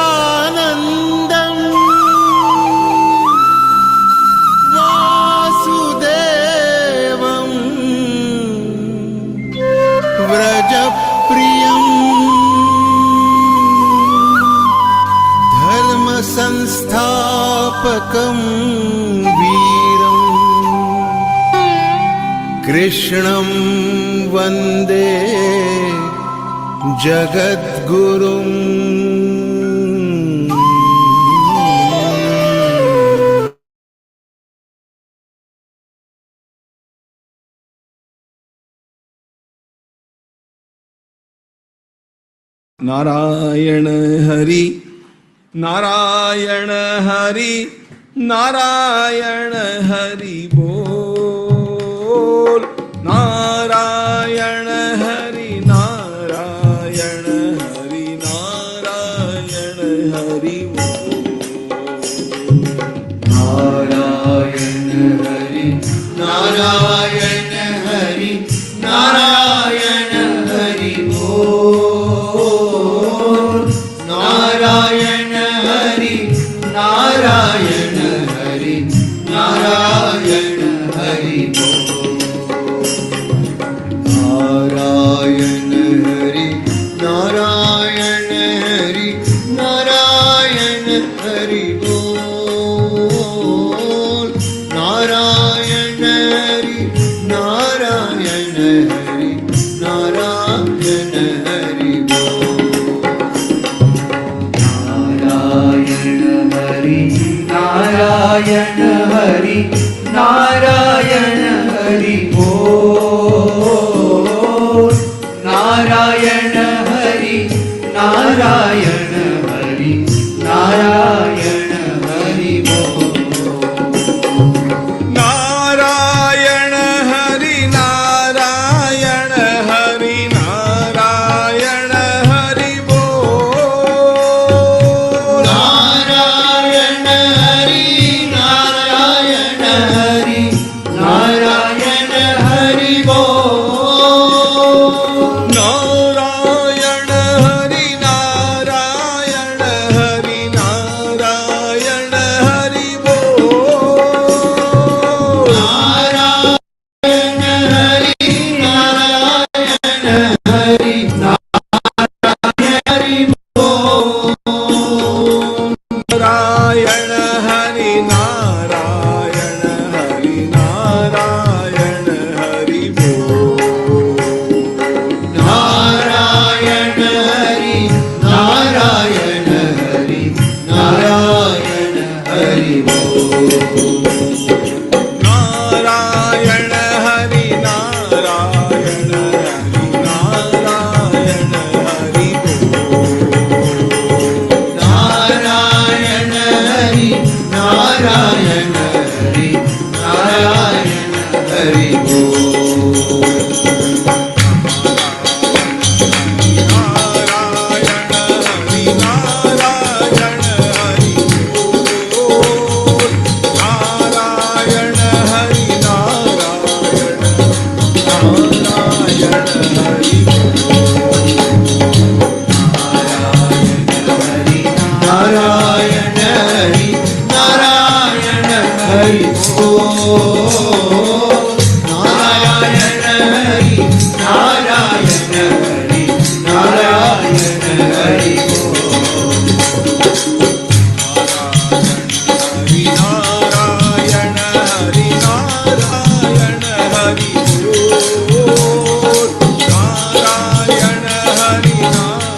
सच्चिदानन्दं वासुदेवं व्रजप्रियं धर्मसंस्थापकं वीरं कृष्णं वन्दे जगद्गुरुम्। नारायण हरि नारायण हरि नारायण हरि बोल। नारायण हरि नारायण हरि नारायण हरि बोल। नारायण हरि नारायण हरि नारायण हरि बोल। नारायण हरि नारायण हरि नारायण हरि बोल। नारायण हरि नारायण हरि नारायण हरि बोल। नारायण हरि नारायण हरि नारायण हरि बोल। नारायण हरि नारायण हरि नारायण हरि बोल। नारायण हरि नारायण हरि नारायण हरि बोल। नारायण हरि नारायण हरि नारायण हरि बोल। नारायण हरि नारायण हरि नारायण हरि बोल। नारायण हरि नारायण हरि नारायण हरि बोल। नारायण हरि नारायण हरि नारायण हरि बोल। नारायण हरि नारायण हरि नारायण हरि बोल। नारायण हरि नारायण हरि नारायण हरि बोल। नारायण हरि नारायण हरि नारायण हरि बोल। नारायण हरि नारायण हरि नारायण हरि बोल। नारायण हरि नारायण हरि बोल। नारायण हरि नारायण नारायण हरि नारायण हरि नारायण हरि बोल। नारायण हरि नारायण हरि नारायण हरि बोल। हरि नारायण हरि नारायण हरि बोल। नारायण हरि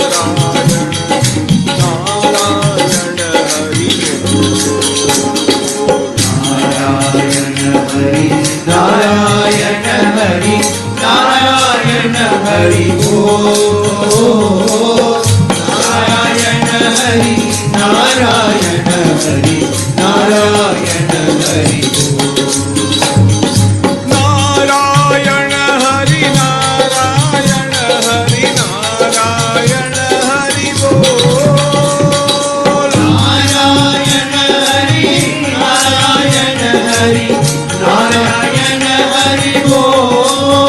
नारायण नारायण हरि बोल। नारायण हरि नारायण हरि नारायण हरि बोल। नारायण हरि नारायण हरि नारायण हरि बोल। नारायण हरि नारायण हरि नारायण हरि बोल। नारायण हरि नारायण हरि नारायण हरि बोल।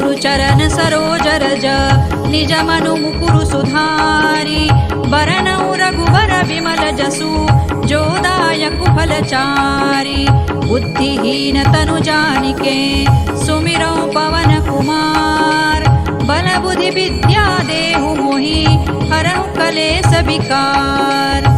गुरु चरण सरोज रज निज मनु मुकुरु सुधारी बरनउ रघुबर विमल जसु जो दायक फलचारी बुद्धिहीन तनु जानिके सुमिरौ पवन कुमार बल बुद्धि विद्या देहु मोहि हरहु कलेस विकार।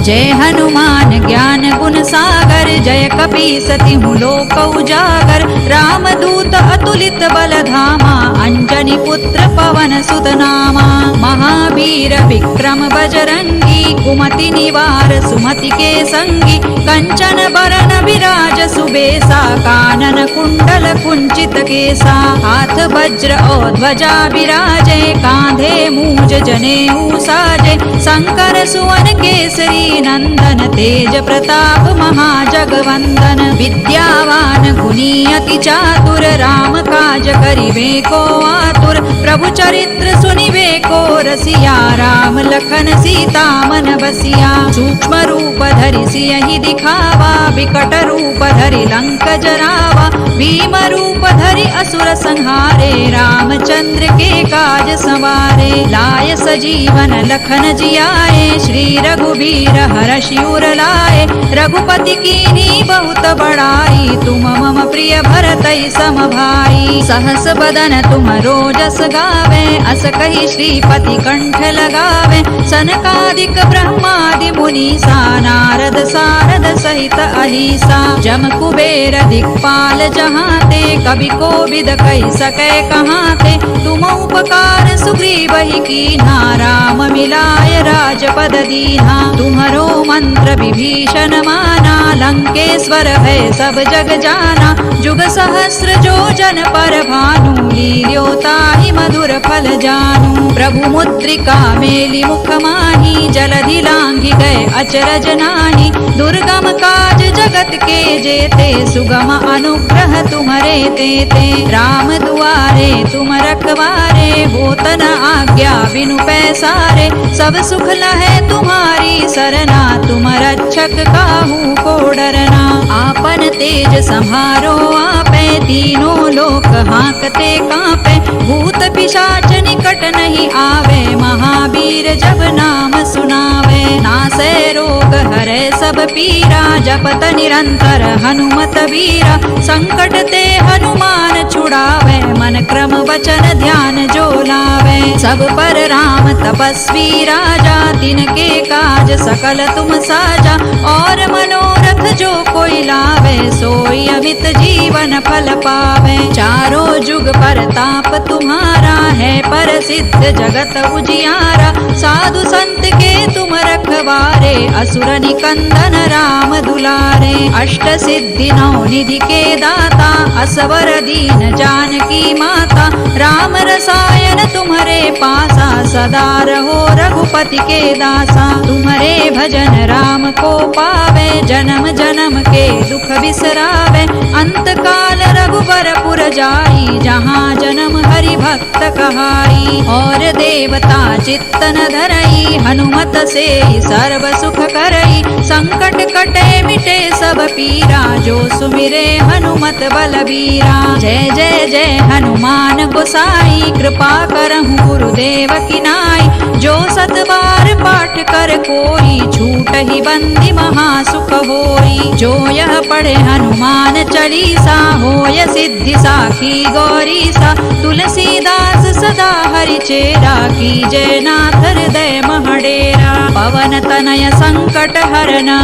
जय हनुमान ज्ञान गुण सागर जय कपीसति लोक उजागर रामदूत अतुलित बल धामा अंजनी पुत्र पवन सुत नामा महावीर विक्रम बजरंगी कुमति निवार सुमति के संगी कंचन बरन विराज सुबेसा कानन कुंडल कुंचित केसा हाथ वज्र और ध्वजा विराजे कांधे मूज जनेऊ साजे शंकर सुवन केसरी नंदन तेज प्रताप महाजगवंदन विद्यावान गुणी अति चातुर राम काज करिबे को आतुर प्रभु चरित्र सुनिबे को रसिया राम लखन सीता मन बसिया सूक्ष्म रूप धरि सियहि दिखावा विकट रूप धरि लंक जरावा भीम रूप धरि असुर संहारे रामचंद्र के काज सवारे लाय सजीवन लखन जियाए श्री रघुबीर हरषि उर लाए रघुपति कीन्ही बहुत बड़ाई तुम मम प्रिय भरतहि सम भाई सहस बदन तुम रोजस गावे अस कहि श्रीपति कंठ लगावे सनकादिक ब्रह्मादि मुनीसा नारद सारद सहित अहिसा जम कुबेर दिक्पाल जहाते कवि कोविद कहि सकै कहाते तुम उपकार सुग्रीवहि कीन्हा राम मिलाय राजपद दीन्हा तुम्हरो मंत्र विभीषण माना लंकेश्वर है सब जग जाना जुग सहस्र जो जन पर भानु लील्योताहि मधुर फल जानू प्रभु मुद्रिका मेलि मुख माही जलधि लांघि गए अचरज नाही दुर्गम काज जगत के जेते सुगम अनुग्रह तुम्हरे तेते राम दुआरे तुम रखवारे होत न आज्ञा बिनु पैसारे सब सुख लहै तुम्हारी सरना तुम रक्षक काहू को डरना आपन तेज सम्हारो आपे तीनों लोक हांकते कांपे भूत पिशाच निकट नहीं आवे महावीर जब नाम सुनावे नासै रोग हरै सब पीरा जपत निरंतर हनुमत वीरा संकट ते हनुमान छुड़ावे मन क्रम वचन ध्यान जो लावे सब पर राम तपस्वी राजा तिनके काज सकल तुम साजा और मनोरथ जो कोई लावे सोई अमित जीवन फल पावे चारों जुग पर ताप तुम्हारा है प्रसिद्ध जगत उजियारा साधु संत के तुम रखवारे असुर निकंदन राम दुलारे अष्ट सिद्धि नौ निधि के दाता असवर दीन जानकी माता राम रसायन तुम्हारे पासा सदा रहो रघुपति के दासा तुम्हारे भजन राम को पावे जन्म जन्म के दुख बिसरावे अंत काल रघुबर पुर जाई जहाँ जन्म हरि भक्त कहाई और देवता चित्तन धरई हनुमत से सर्व सुख करई संकट कटे मिटे सब पीरा जो सुमिरे हनुमत बलबीरा जय जय जय हनुमान गोसाई कृपा करहु गुरुदेव की नाई जो सत बार पाठ कर कोई छूट ही बंदी महासुख होई जो यह पढ़े हनुमान चालीसा होय सिद्धि साखी गौरीसा तुलसीदास सदा हरि चेरा की जय नाथ हृदय महडेरा पवन तनय संकट हरना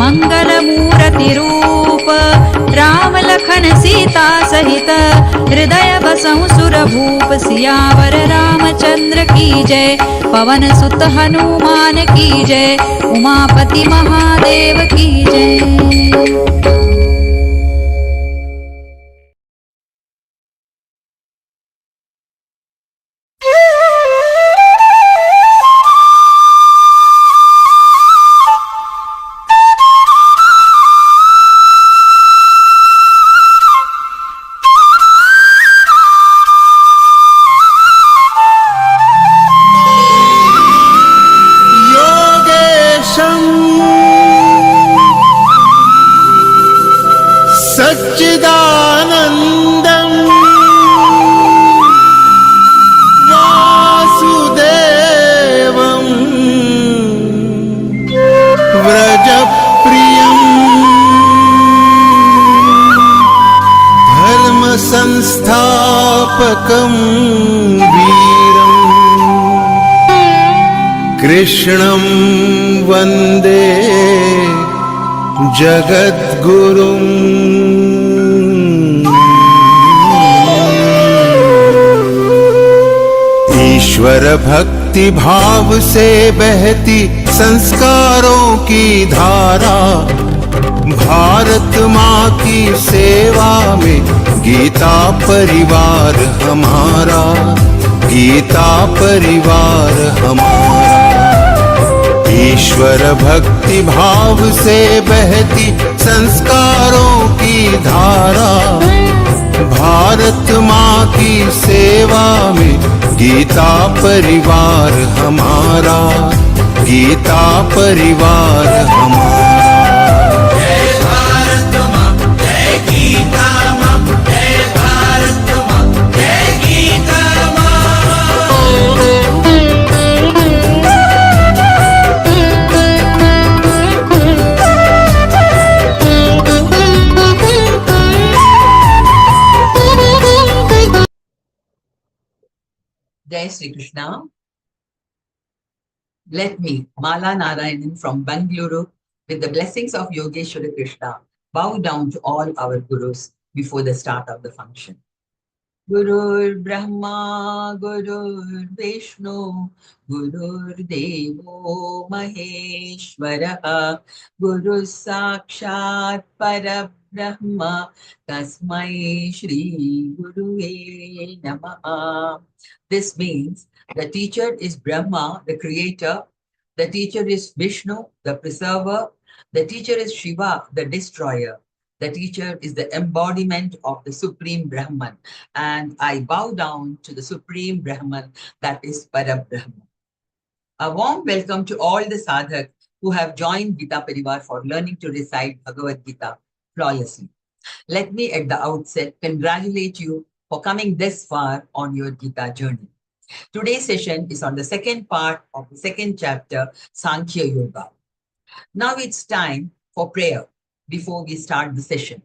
मंगल मूर्ति रूप राम लखन सीता सहित हृदय बसहु सुर भूप सियावर रामचंद्र की जय पवन सुत हनुमान की जय उमापति महादेव की जय। सच्चिदानन्दम् वासुदेवम् व्रजप्रियम् धर्मसंस्थापकं वीरम् कृष्णं वन्दे जगद्गुरुम् ईश्वर भक्ति भाव से बहती संस्कारों की धारा, भारत माँ की सेवा में गीता परिवार हमारा, गीता परिवार हमारा। ईश्वर भक्ति भाव से बहती संस्कारों की धारा, भारत माँ की सेवा में गीता परिवार हमारा, गीता परिवार हमारा। Jai Shri Krishna. Let me, Mala Narayanan from Bangalore, with the blessings of Yogeshwara Krishna, bow down to all our gurus before the start of the function. Gurur Brahma, Gurur Vishnu, Gurur Devo Maheshwara, Guru Sakshat Parabrahma, Tasmai Shri Guruve Namaha. This means the teacher is Brahma, the creator, the teacher is Vishnu, the preserver, the teacher is Shiva, the destroyer, the teacher is the embodiment of the Supreme Brahman, and I bow down to the Supreme Brahman, that is Parabrahma. A warm welcome to all the sadhaks who have joined Gita Pariwar for learning to recite Bhagavad Gita flawlessly. Let me at the outset congratulate you for coming this far on your Gita journey. Today's session is on the second part of the second chapter, Sankhya Yoga. Now it's time for prayer before we start the session.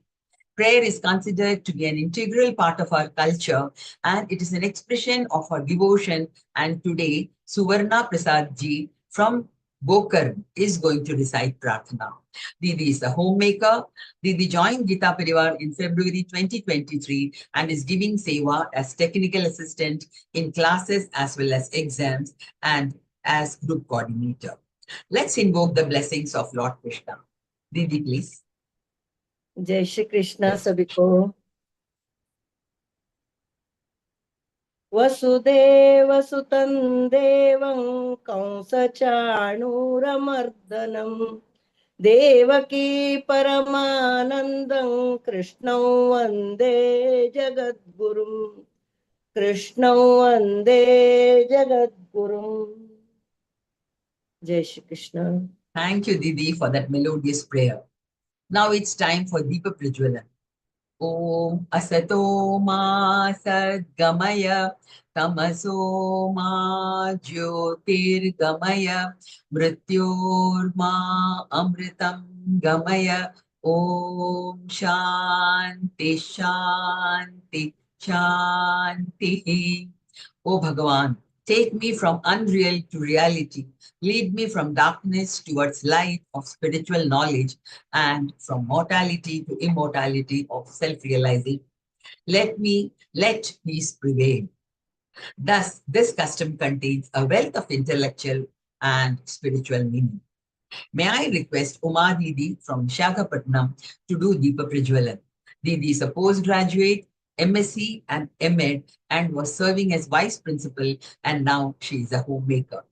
Prayer is considered to be an integral part of our culture, and it is an expression of our devotion. And today, Suvarna Prasad ji from Bokar is going to recite Prarthana. Didi is a homemaker. Didi joined Gita Pariwar in February 2023 and is giving seva as technical assistant in classes as well as exams and as group coordinator. Let's invoke the blessings of Lord Krishna. Didi, please. जय श्री कृष्णा सभी को। वसुदेव सुतं देवं कंसचाणूरमर्दनं देवकी परमानन्दं कृष्णं वन्दे जगद्गुरुं, कृष्णं वन्दे जगद्गुरुं। जय Shri Krishna. Thank you, Didi, for that melodious prayer. Now it's time for Deepa Prajwalan. Om Asato Ma Sadgamaya Tamaso Ma Jyotirgamaya Mrityor Ma Amritam Gamaya. Om Shanti Shanti Shanti. O Bhagavan, take me from unreal to reality. Lead me from darkness towards light of spiritual knowledge and from mortality to immortality of self-realization. Let peace prevail. Thus, this custom contains a wealth of intellectual and spiritual meaning. May I request Uma Didi from Visakhapatnam to do Deepa Prajwalan. Didi is a postgraduate, MSc and MEd, and was serving as vice principal, and now she is a homemaker.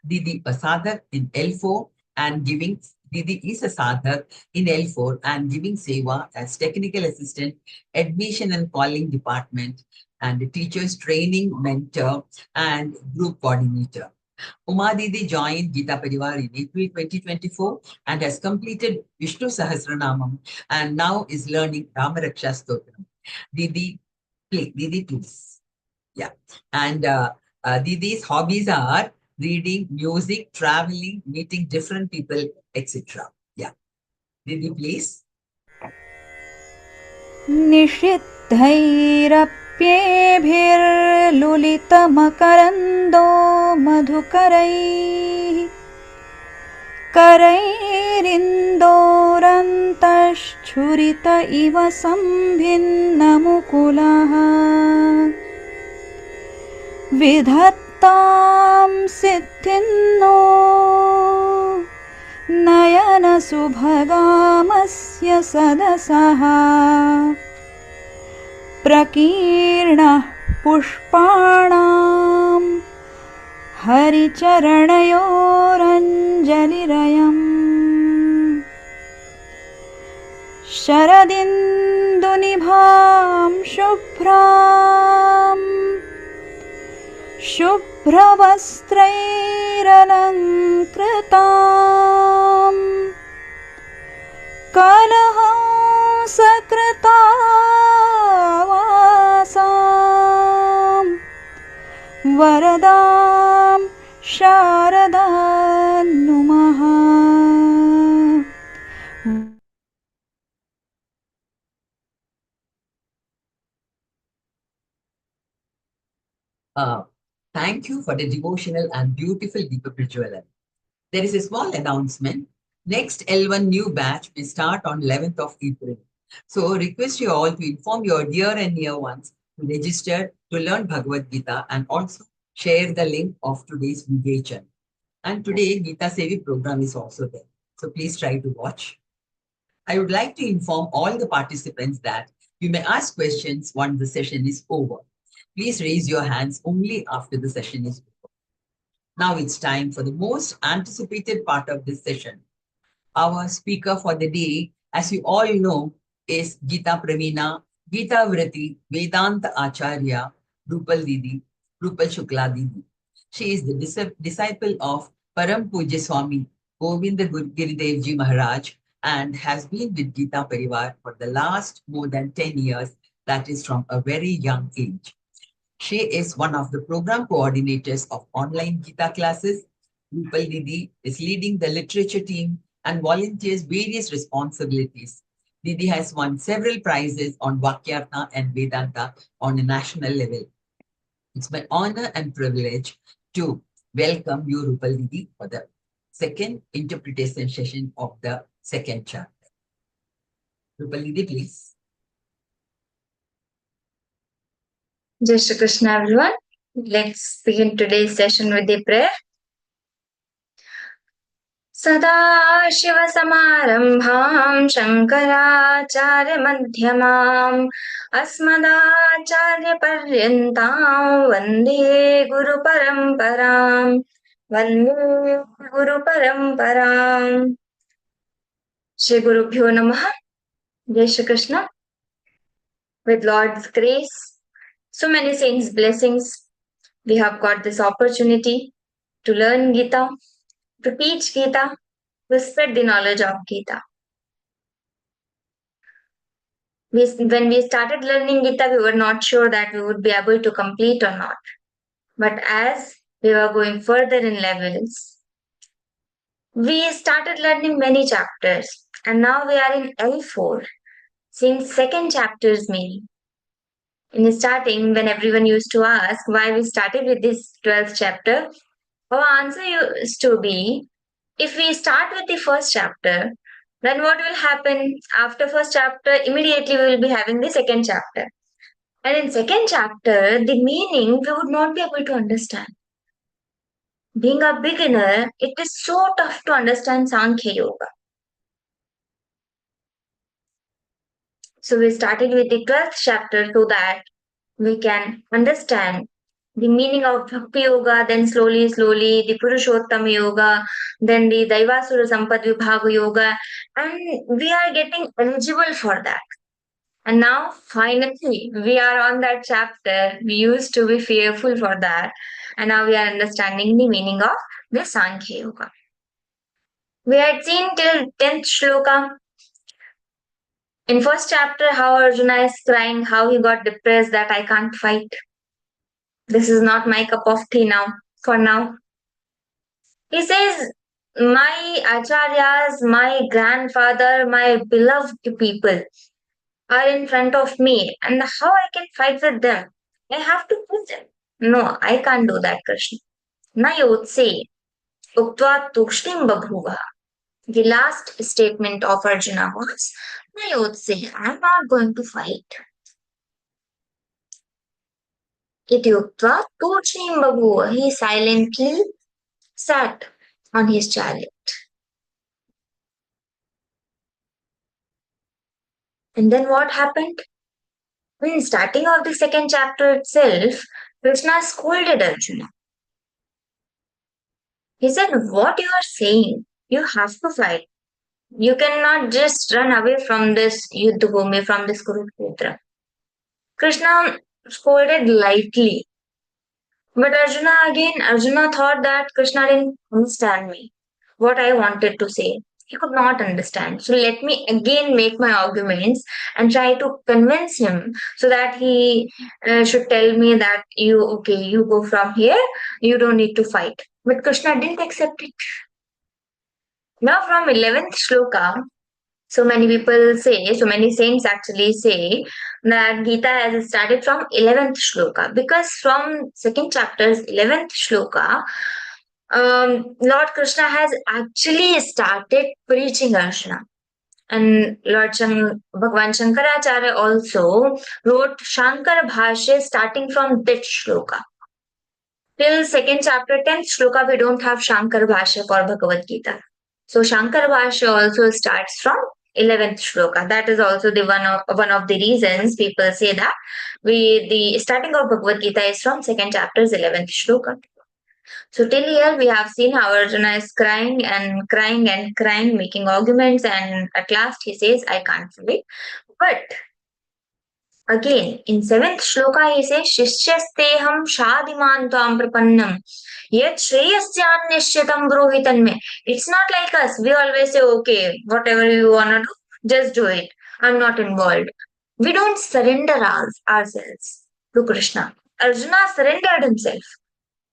Didi a sadhak in L4 and giving. Didi is a sadhak in L4 and giving seva as technical assistant, admission and calling department, and a teacher's training mentor and group coordinator. Uma Didi joined Geeta Pariwar in April 2024 and has completed Vishnu Sahasranamam and now is learning Ramaraksha Stotram. Didi, please. Yeah. And Didi's hobbies are reading, music, traveling, meeting different people, etc. Yeah. Didi, please. निषिद्धैरप्येभिर्लुलितमकरन्दो मधुकरैः करैरिन्दोरन्तश्छुरित इव सम्भिन्नमुकुलः विधत्तां सिद्धिन्नो नयनसुभगामस्य सदसः प्रकीर्णः पुष्पाणां हरिचरणयोरञ्जलिरयम् शरदिन्दुनिभां शुभ्रवस्त्रैरलङ्कृतां कलहंसकृतावासां वरदां शारदां नुमः Thank you for the devotional and beautiful Deepa Prajawalan. There is a small announcement. Next L1 new batch will start on 11th of April. So request you all to inform your dear and near ones to register to learn Bhagavad Gita and also share the link of today's video channel. And today Geeta Sevi program is also there. So please try to watch. I would like to inform all the participants that you may ask questions once the session is over. Please raise your hands only after the session is over. Now it's time for the most anticipated part of this session. Our speaker for the day, as you all know, is Geeta Pravīṇa, Geeta Vrati, Vedanta Acharya, Rupal Didi, Rupal Shukla Didi. She is the disciple of Param Pujya Swami Govinda Giridev Ji Maharaj and has been with Geeta Pariwar for the last more than 10 years, that is from a very young age. She is one of the program coordinators of online Geeta classes. Rupal Didi is leading the literature team and volunteers various responsibilities. Didi has won several prizes on Vakyartha and Vedanta on a national level. It's my honor and privilege to welcome you, Rupal Didi, for the second interpretation session of the second chapter. Rupal Didi, please. Jai Shri Krishna, everyone. Let's begin today's session with the prayer. Sada Shiva Samarambham Shankaracharya Madhyamam Asmadacharya Paryantam Vande Guru Paramparam Vande Guru Paramparam. Shri Guru Bhyo Namaha. Jai Shri Krishna. With Lord's grace, so many saints' blessings, we have got this opportunity to learn Gita, to teach Gita, to spread the knowledge of Gita. When we started learning Gita, we were not sure that we would be able to complete or not. But as we were going further in levels, we started learning many chapters. And now we are in L4, seeing second chapter's meaning. In the starting, when everyone used to ask why we started with this 12th chapter, our answer used to be, if we start with the first chapter, then what will happen after first chapter? Immediately we will be having the second chapter. And in second chapter, the meaning we would not be able to understand. Being a beginner, it is so tough to understand Sankhya Yoga. So we started with the 12th chapter so that we can understand the meaning of Bhakti Yoga, then slowly the Purushottama Yoga, then the Daivasura Sampad Vibhaga Yoga, and we are getting eligible for that. And now, finally, we are on that chapter. We used to be fearful for that. And now we are understanding the meaning of the Sankhya Yoga. We had seen till 10th shloka. In first chapter, how Arjuna is crying, how he got depressed that I can't fight. This is not my cup of tea now, for now. He says, my acharyas, my grandfather, my beloved people are in front of me, and how I can fight with them? I have to put them. No, I can't do that, Krishna. Na yotse, uktva tushtim babhuva. The last statement of Arjuna was, na yotse, I'm not going to fight. Iti uktva tushtim babhuva. He silently sat on his chariot. And then what happened? In starting of the second chapter itself, Krishna scolded Arjuna. He said, what you are saying, you have to fight. You cannot just run away from this Yuddha, from this Kurukshetra. Krishna scolded lightly. But Arjuna thought that Krishna didn't understand me, what I wanted to say. He could not understand. So let me again make my arguments and try to convince him so that he should tell me that you go from here, you don't need to fight. But Krishna didn't accept it. Now from 11th shloka, so many people say, so many saints actually say that Gita has started from 11th shloka because from second chapter's 11th shloka, Lord Krishna has actually started preaching Arjuna. And Lord Bhagavan Shankaracharya also wrote Shankar Bhashya starting from that shloka. Till second chapter, 10th shloka, we don't have Shankar Bhashya for Bhagavad Gita. So Shankar Bhashya also starts from 11th shloka. That is also the one of the reasons people say that the starting of Bhagavad Gita is from second chapter's 11th shloka. So till here we have seen how Arjuna is crying and crying and crying, making arguments, and at last he says, I can't fight. But again, in 7th shloka he says, Shishyasteham shadiman tvam prapannam yet shreyasyan nishchitam brohitanme. It's not like us. We always say, okay, whatever you want to do, just do it. I'm not involved. We don't surrender ourselves to Krishna. Arjuna surrendered himself.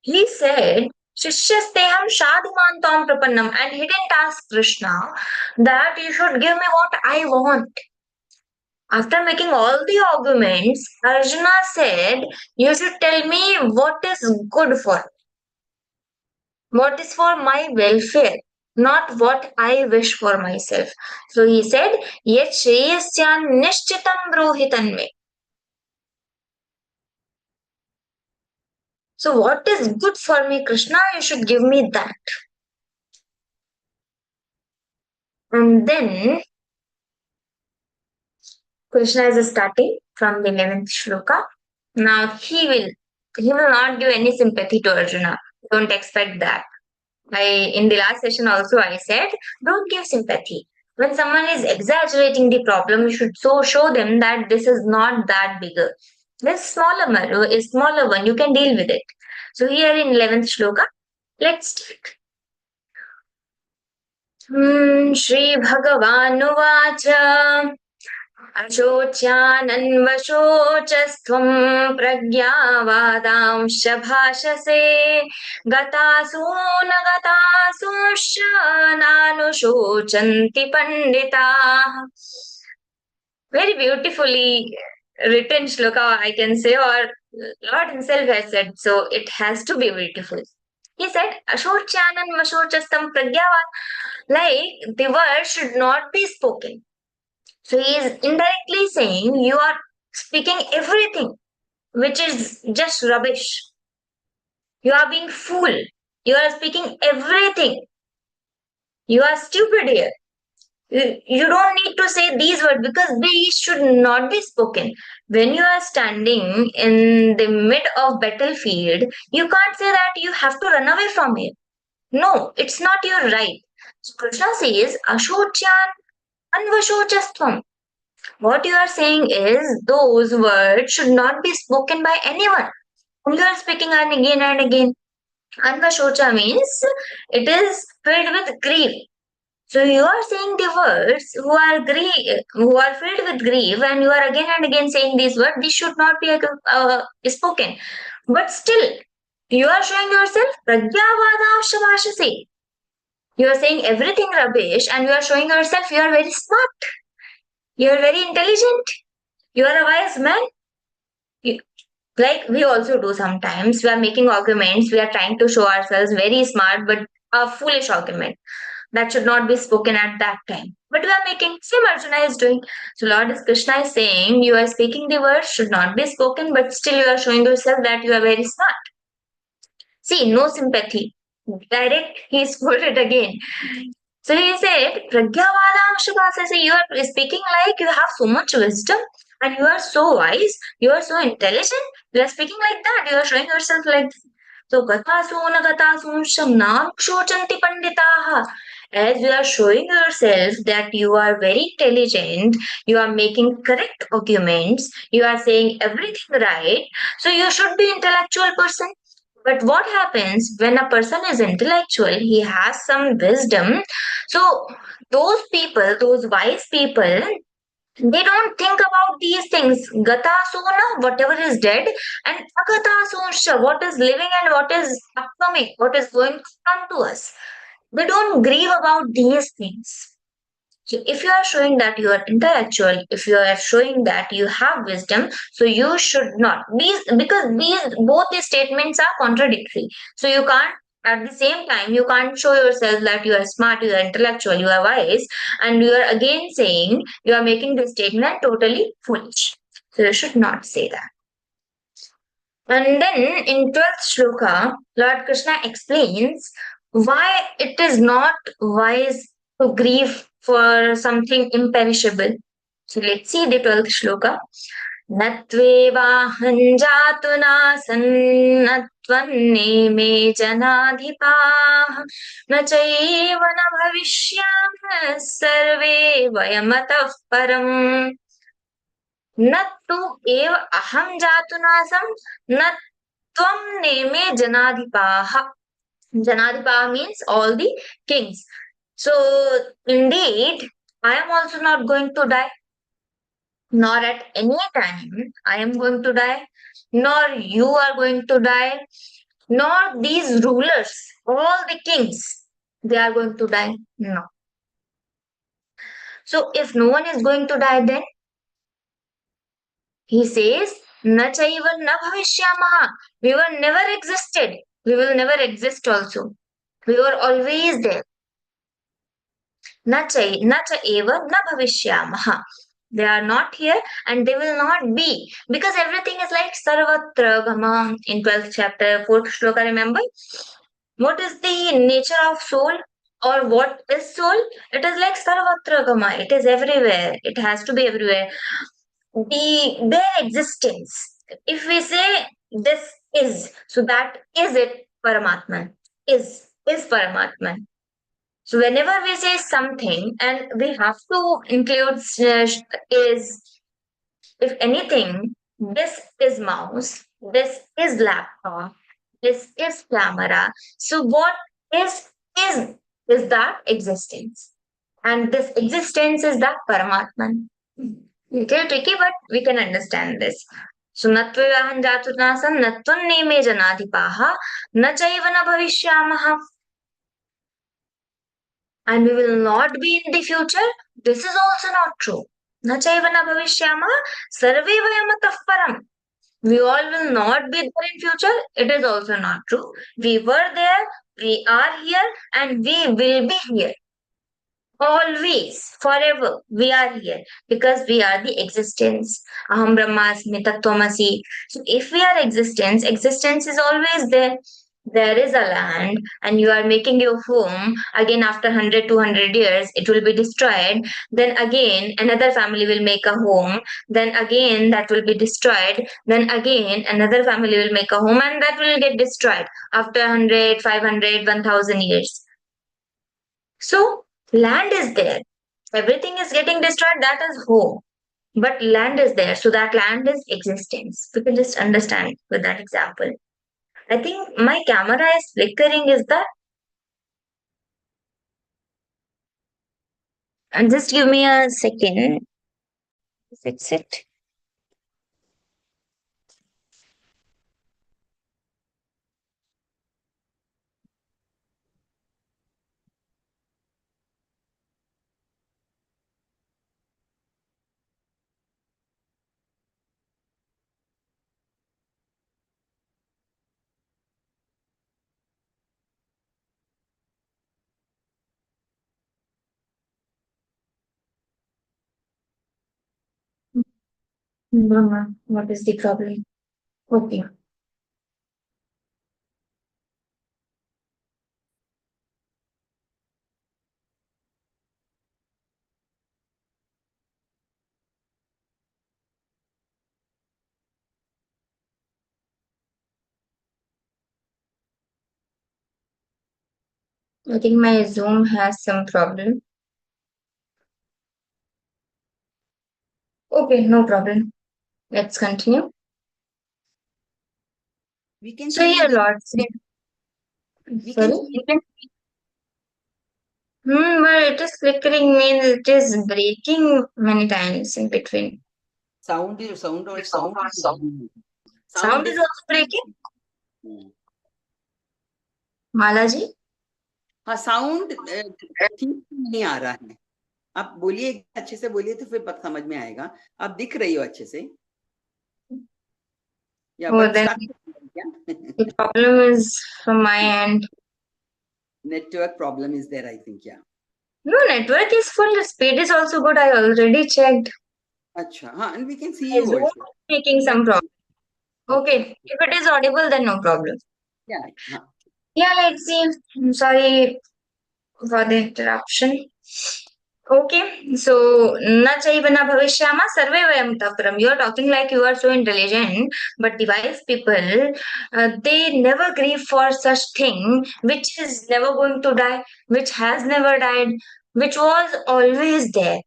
He said, Shishyasteham shadiman tvam prapannam, and he didn't ask Krishna that you should give me what I want. After making all the arguments, Arjuna said, you should tell me what is good for me. What is for my welfare, not what I wish for myself. So he said, Yet shreyasyan nishchitam brohitanme. So what is good for me, Krishna? You should give me that. And then Krishna is starting from the 11th shloka. Now he will not give any sympathy to Arjuna. Don't expect that. In the last session also I said, don't give sympathy. When someone is exaggerating the problem, you should show them that this is not that bigger. This smaller one, you can deal with it. So here in 11th shloka, let's start. Shri Bhagavan Ashocyananvashocastvam pragyavadansh bhashase gatasuna nanushocanti pandita. Very beautifully written shloka, I can say, or Lord himself has said, so it has to be beautiful. He said, Ashocyanan vashocastam pragyavad, like the word should not be spoken. So he is indirectly saying you are speaking everything which is just rubbish. You are being fool. You are speaking everything. You are stupid here. You don't need to say these words because these should not be spoken. When you are standing in the mid of battlefield, you can't say that you have to run away from it. No, it's not your right. So Krishna says, Ashocyan anvashocastvam. What you are saying is those words should not be spoken by anyone. You are speaking again and again. Anvashocha means it is filled with grief. So you are saying the words who are filled with grief, and you are again and again saying these words. These should not be spoken. But still, you are showing yourself pragyavadavshavashase. You are saying everything rubbish, and you are showing yourself you are very smart. You are very intelligent. You are a wise man. Like we also do sometimes. We are making arguments. We are trying to show ourselves very smart, but a foolish argument that should not be spoken at that time. But we are making, same Arjuna is doing. So Lord Krishna is saying, you are speaking the words should not be spoken, but still you are showing yourself that you are very smart. See, no sympathy. Direct, he scolded again. So he said, Pragyavadam Shubhasa, you are speaking like you have so much wisdom and you are so wise, you are so intelligent. You are speaking like that, you are showing yourself like this. So Gatasuna Gatasunsham Nam Kshotanti Panditaha. As you are showing yourself that you are very intelligent, you are making correct arguments, you are saying everything right, so you should be intellectual person. But what happens when a person is intellectual, he has some wisdom. So those people, those wise people, they don't think about these things. Gata suna, whatever is dead, and agata sunsha, what is living and what is upcoming, what is going to come to us. They don't grieve about these things. So if you are showing that you are intellectual, if you are showing that you have wisdom, so you should not. Because both these statements are contradictory. So you can't at the same time you can't show yourself that you are smart, you are intellectual, you are wise, and you are again saying you are making this statement totally foolish. So you should not say that. And then in 12th shloka, Lord Krishna explains why it is not wise to grieve for something imperishable. So let's see the 12th shloka. Natvevahan jatuna sannatvanne janadhipaah na chaiva na bhavishyam sarve vayamatah param. Nattu eva aham jatunasam nat tvam neme janadhipaah. Janadhipaah means all the kings. So indeed, I am also not going to die. Nor at any time I am going to die, nor you are going to die, nor these rulers, all the kings, they are going to die. No. So if no one is going to die, then he says, Na chaiva na bhavishyamaha. We were never existed. We will never exist also. We were always there. Na cha eva na bhavishyamaha. They are not here and they will not be because everything is like sarvatra gama in 12th chapter, 4th shloka, remember? What is the nature of soul or what is soul? It is like sarvatra gama. It is everywhere. It has to be everywhere. Their existence. If we say this is, so that is it Paramatman. Is Paramatman. So whenever we say something, and we have to include is, if anything, this is mouse, this is laptop, this is camera. So what is that existence, and this existence is that Paramatman. Little tricky, but we can understand this. So natvayahan jatunasam natvam neme janadhipaha na chaiva na bhavishyamaha. And we will not be in the future. This is also not true. Na chaiva na bhavishyama sarve vayamatah param. We all will not be there in future. It is also not true. We were there, we are here, and we will be here. Always, forever, we are here because we are the existence. Aham brahmasmi tattvamasi. So if we are existence, existence is always there. There is a land and you are making your home. Again, after 100, 200 years, it will be destroyed. Then again, another family will make a home. Then again, that will be destroyed. Then again, another family will make a home and that will get destroyed after 100, 500, 1000 years. So, land is there. Everything is getting destroyed. That is home. but land is there. So that land is existence. We can just understand with that example. I think my camera is flickering. Is that? And just give me a second. Fix it. Mama, what is the problem? Okay. I think my Zoom has some problem. Okay, no problem. Let's continue. We can So see here, the, Lord. we Sorry? can see But it is flickering means it is breaking many times in between. sound is sound or sound. Sound is also breaking. Malaji? हाँ sound ठीक नहीं आ रहा है. आप बोलिए अच्छे से बोलिए तो फिर पता समझ में आएगा. आप दिख रही हो अच्छे से. या Oh, but then the problem is from my end. Network problem is there, I think. Yeah. No, network is full. Speed is also good. I already checked. अच्छा हाँ, and we can see My you Zoom also. is making some problem. Okay, if it is audible, then no problem. Yeah. हाँ. Yeah, let's see. I'm sorry for the interruption. Okay, so na chaivana bhavishyama sarve vayam tapram. You are talking like you are so intelligent, but device people, they never grieve for such thing which is never going to die, which has never died, which was always there.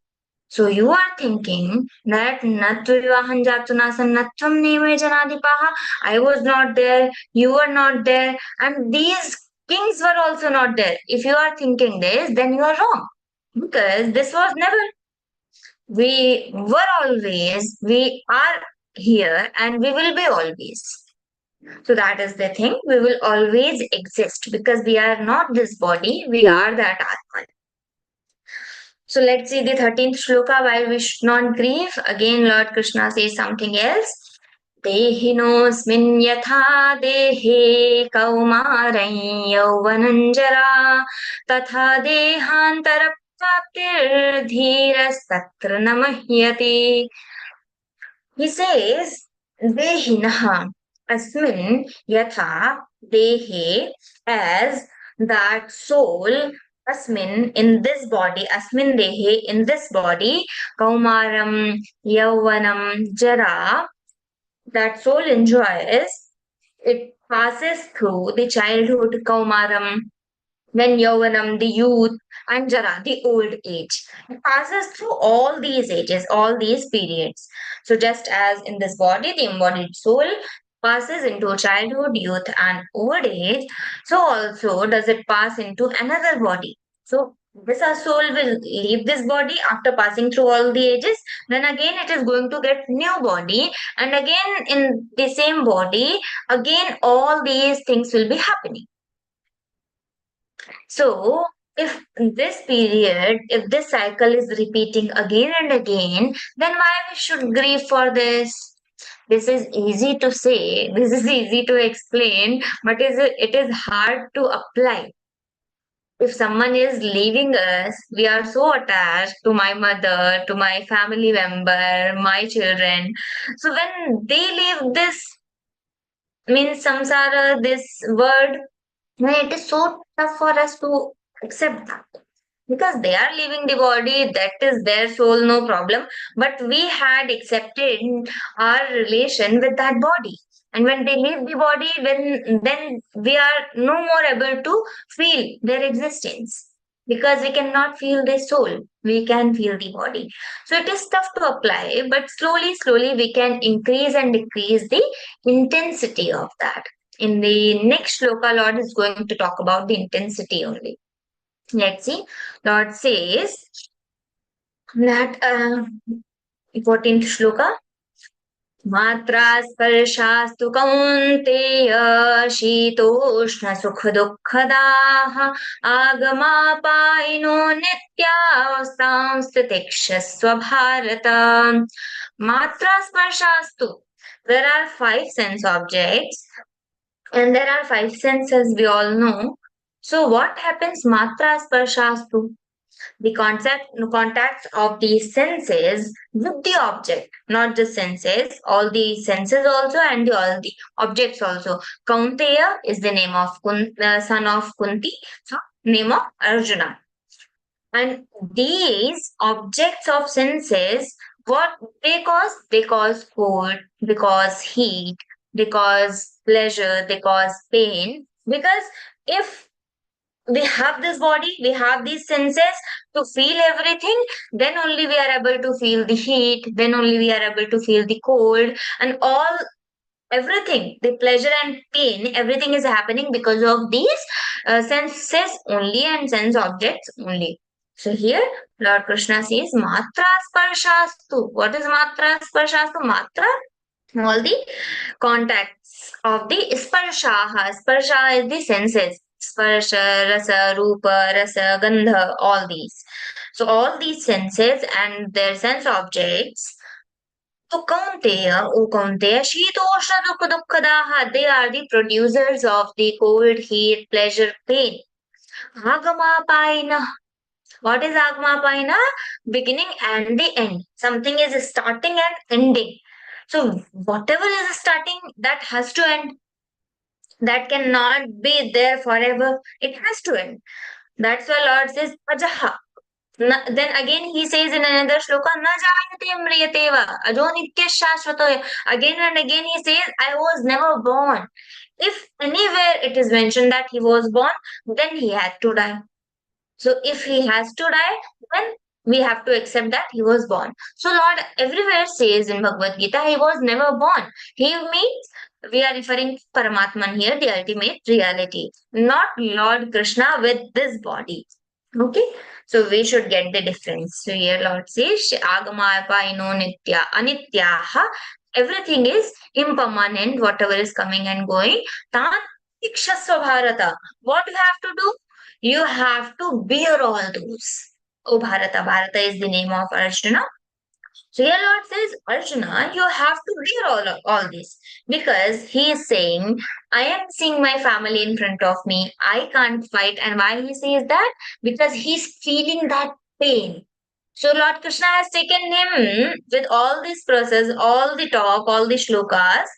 So you are thinking that natvivahan jatunasam natvam neme janadipaha. I was not there, you were not there, and these kings were also not there. If you are thinking this, then you are wrong. Because this was never. We were always, we are here, and we will be always. So that is the thing. We will always exist because we are not this body, we are that Atman. So let's see the 13th shloka, why we should not grieve. Again, Lord Krishna says something else. Dehinosmin yatha dehe kaumaran yauvananjara tatha dehantarapaptir dhirastatra namahyati. He says, Dehinaha asmin yatha dehe, as that soul asmin in this body, asmin dehe in this body, kaumaram yauvanam jara, that soul enjoys, it passes through the childhood kaumaram, then yauvanam, the youth, and jara, the old age. It passes through all these ages, all these periods. So just as in this body, the embodied soul passes into childhood, youth, and old age, so also does it pass into another body. So this our soul will leave this body after passing through all the ages. Then again it is going to get new body, and again in the same body, again all these things will be happening. So, if this period, if this cycle is repeating again and again, then why we should grieve for this? This is easy to say, this is easy to explain, but it is hard to apply. If someone is leaving us, we are so attached to my mother, to my family member, my children. So when they leave this, means samsara, this word, then it is so tough for us to accept that. Because they are leaving the body, that is their soul, no problem. But we had accepted our relation with that body. And when they leave the body, then we are no more able to feel their existence. Because we cannot feel their soul. we can feel the body. So it is tough to apply, but slowly, slowly we can increase and decrease the intensity of that. In the next shloka, Lord is going to talk about the intensity only. Let's see. Lord says that 14th shloka. मात्रा स्पर्शास्तु कौन्तेय शीतोष्ण सुख दुःखदाः आगमापायिनो नित्यास्तांस्तितिक्षस्व Bharat. Matra sparshastu. There are 5 sense objects and there are 5 senses, we all know. So what happens matra sparshastu? The contacts of the senses with the object, not just senses, all the senses also and all the objects also. Kaunteya is the name of son of Kunti, so name of Arjuna. And these objects of senses, what they cause? They cause cold, they cause heat, they cause pleasure, they cause pain. Because if we have this body, we have these senses to feel everything, then only we are able to feel the heat, then only we are able to feel the cold, and all everything, the pleasure and pain, everything is happening because of these senses only and sense objects only. So here Lord Krishna says matra sparshastu. What is matra sparshastu? Matra, all the contacts of the sparshaha. Sparsha is the senses. Sparsha, rasa, rupa, rasa, gandha, all these. So all these senses and their sense objects. So Kaunteya, O Kaunteya, Shitoshna Dukha Dukkadaha, they are the producers of the cold, heat, pleasure, pain. Agamapaina. What is Agamapaina? Beginning and the end. Something is starting and ending. So whatever is starting, that has to end. That cannot be there forever. It has to end. That's why Lord says Ajaha. Then again he says in another shloka, Na jayate mriyateva ajo nitya shashvato. Again and again he says, I was never born. If anywhere it is mentioned that he was born, then he had to die. So if he has to die, then we have to accept that he was born. So Lord everywhere says in Bhagavad Gita, he was never born. He means we are referring to Paramatman here, the ultimate reality, not Lord Krishna with this body. Okay, so we should get the difference. So here Lord says, Agamapaino nitya anityaha. Everything is impermanent, whatever is coming and going. Tikshasva bharata. What you have to do? You have to bear all those. Oh Bharata. Bharata is the name of Arjuna. So here Lord says, Arjuna, you have to bear all this. Because he is saying, I am seeing my family in front of me. I can't fight. And why he says that? Because he's feeling that pain. So Lord Krishna has taken him with all this process, all the talk, all the shlokas,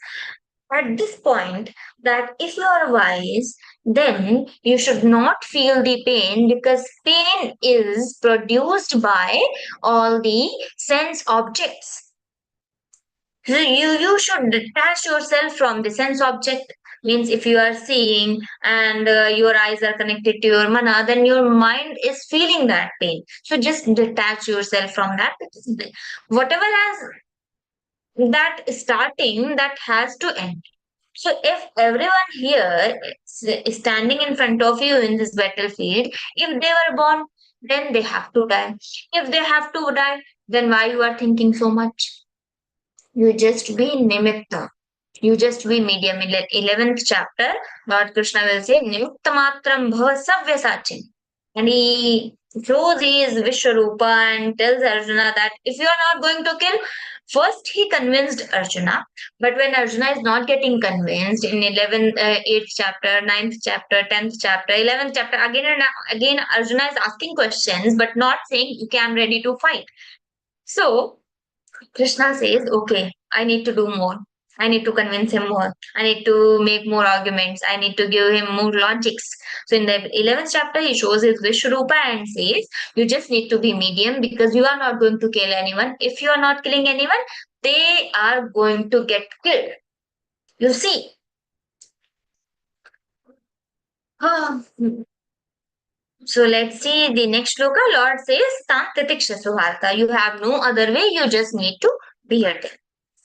at this point that if you are wise, then you should not feel the pain because pain is produced by all the sense objects. So you should detach yourself from the sense object. Means if you are seeing and your eyes are connected to your mana, then your mind is feeling that pain. So just detach yourself from that. Whatever has that starting, that has to end. So if everyone here is standing in front of you in this battlefield, if they were born, then they have to die. If they have to die, then why you are thinking so much? You just be nimitta. You just be medium. In 11th chapter, Lord Krishna will say, Nimitta matram bhava savyasachin. And he shows his Vishwarupa and tells Arjuna that if you are not going to kill, first he convinced Arjuna. But when Arjuna is not getting convinced in 8th chapter, 9th chapter, 10th chapter, 11th chapter, again and again Arjuna is asking questions but not saying, okay, I'm ready to fight. So Krishna says, okay, I need to do more. I need to convince him more. I need to make more arguments. I need to give him more logics. So in the 11th chapter, he shows his Vishwarupa and says, you just need to be medium because you are not going to kill anyone. If you are not killing anyone, they are going to get killed. You see. So let's see the next shloka. Lord says, Tam titiksha suharta. You have no other way, you just need to bear them.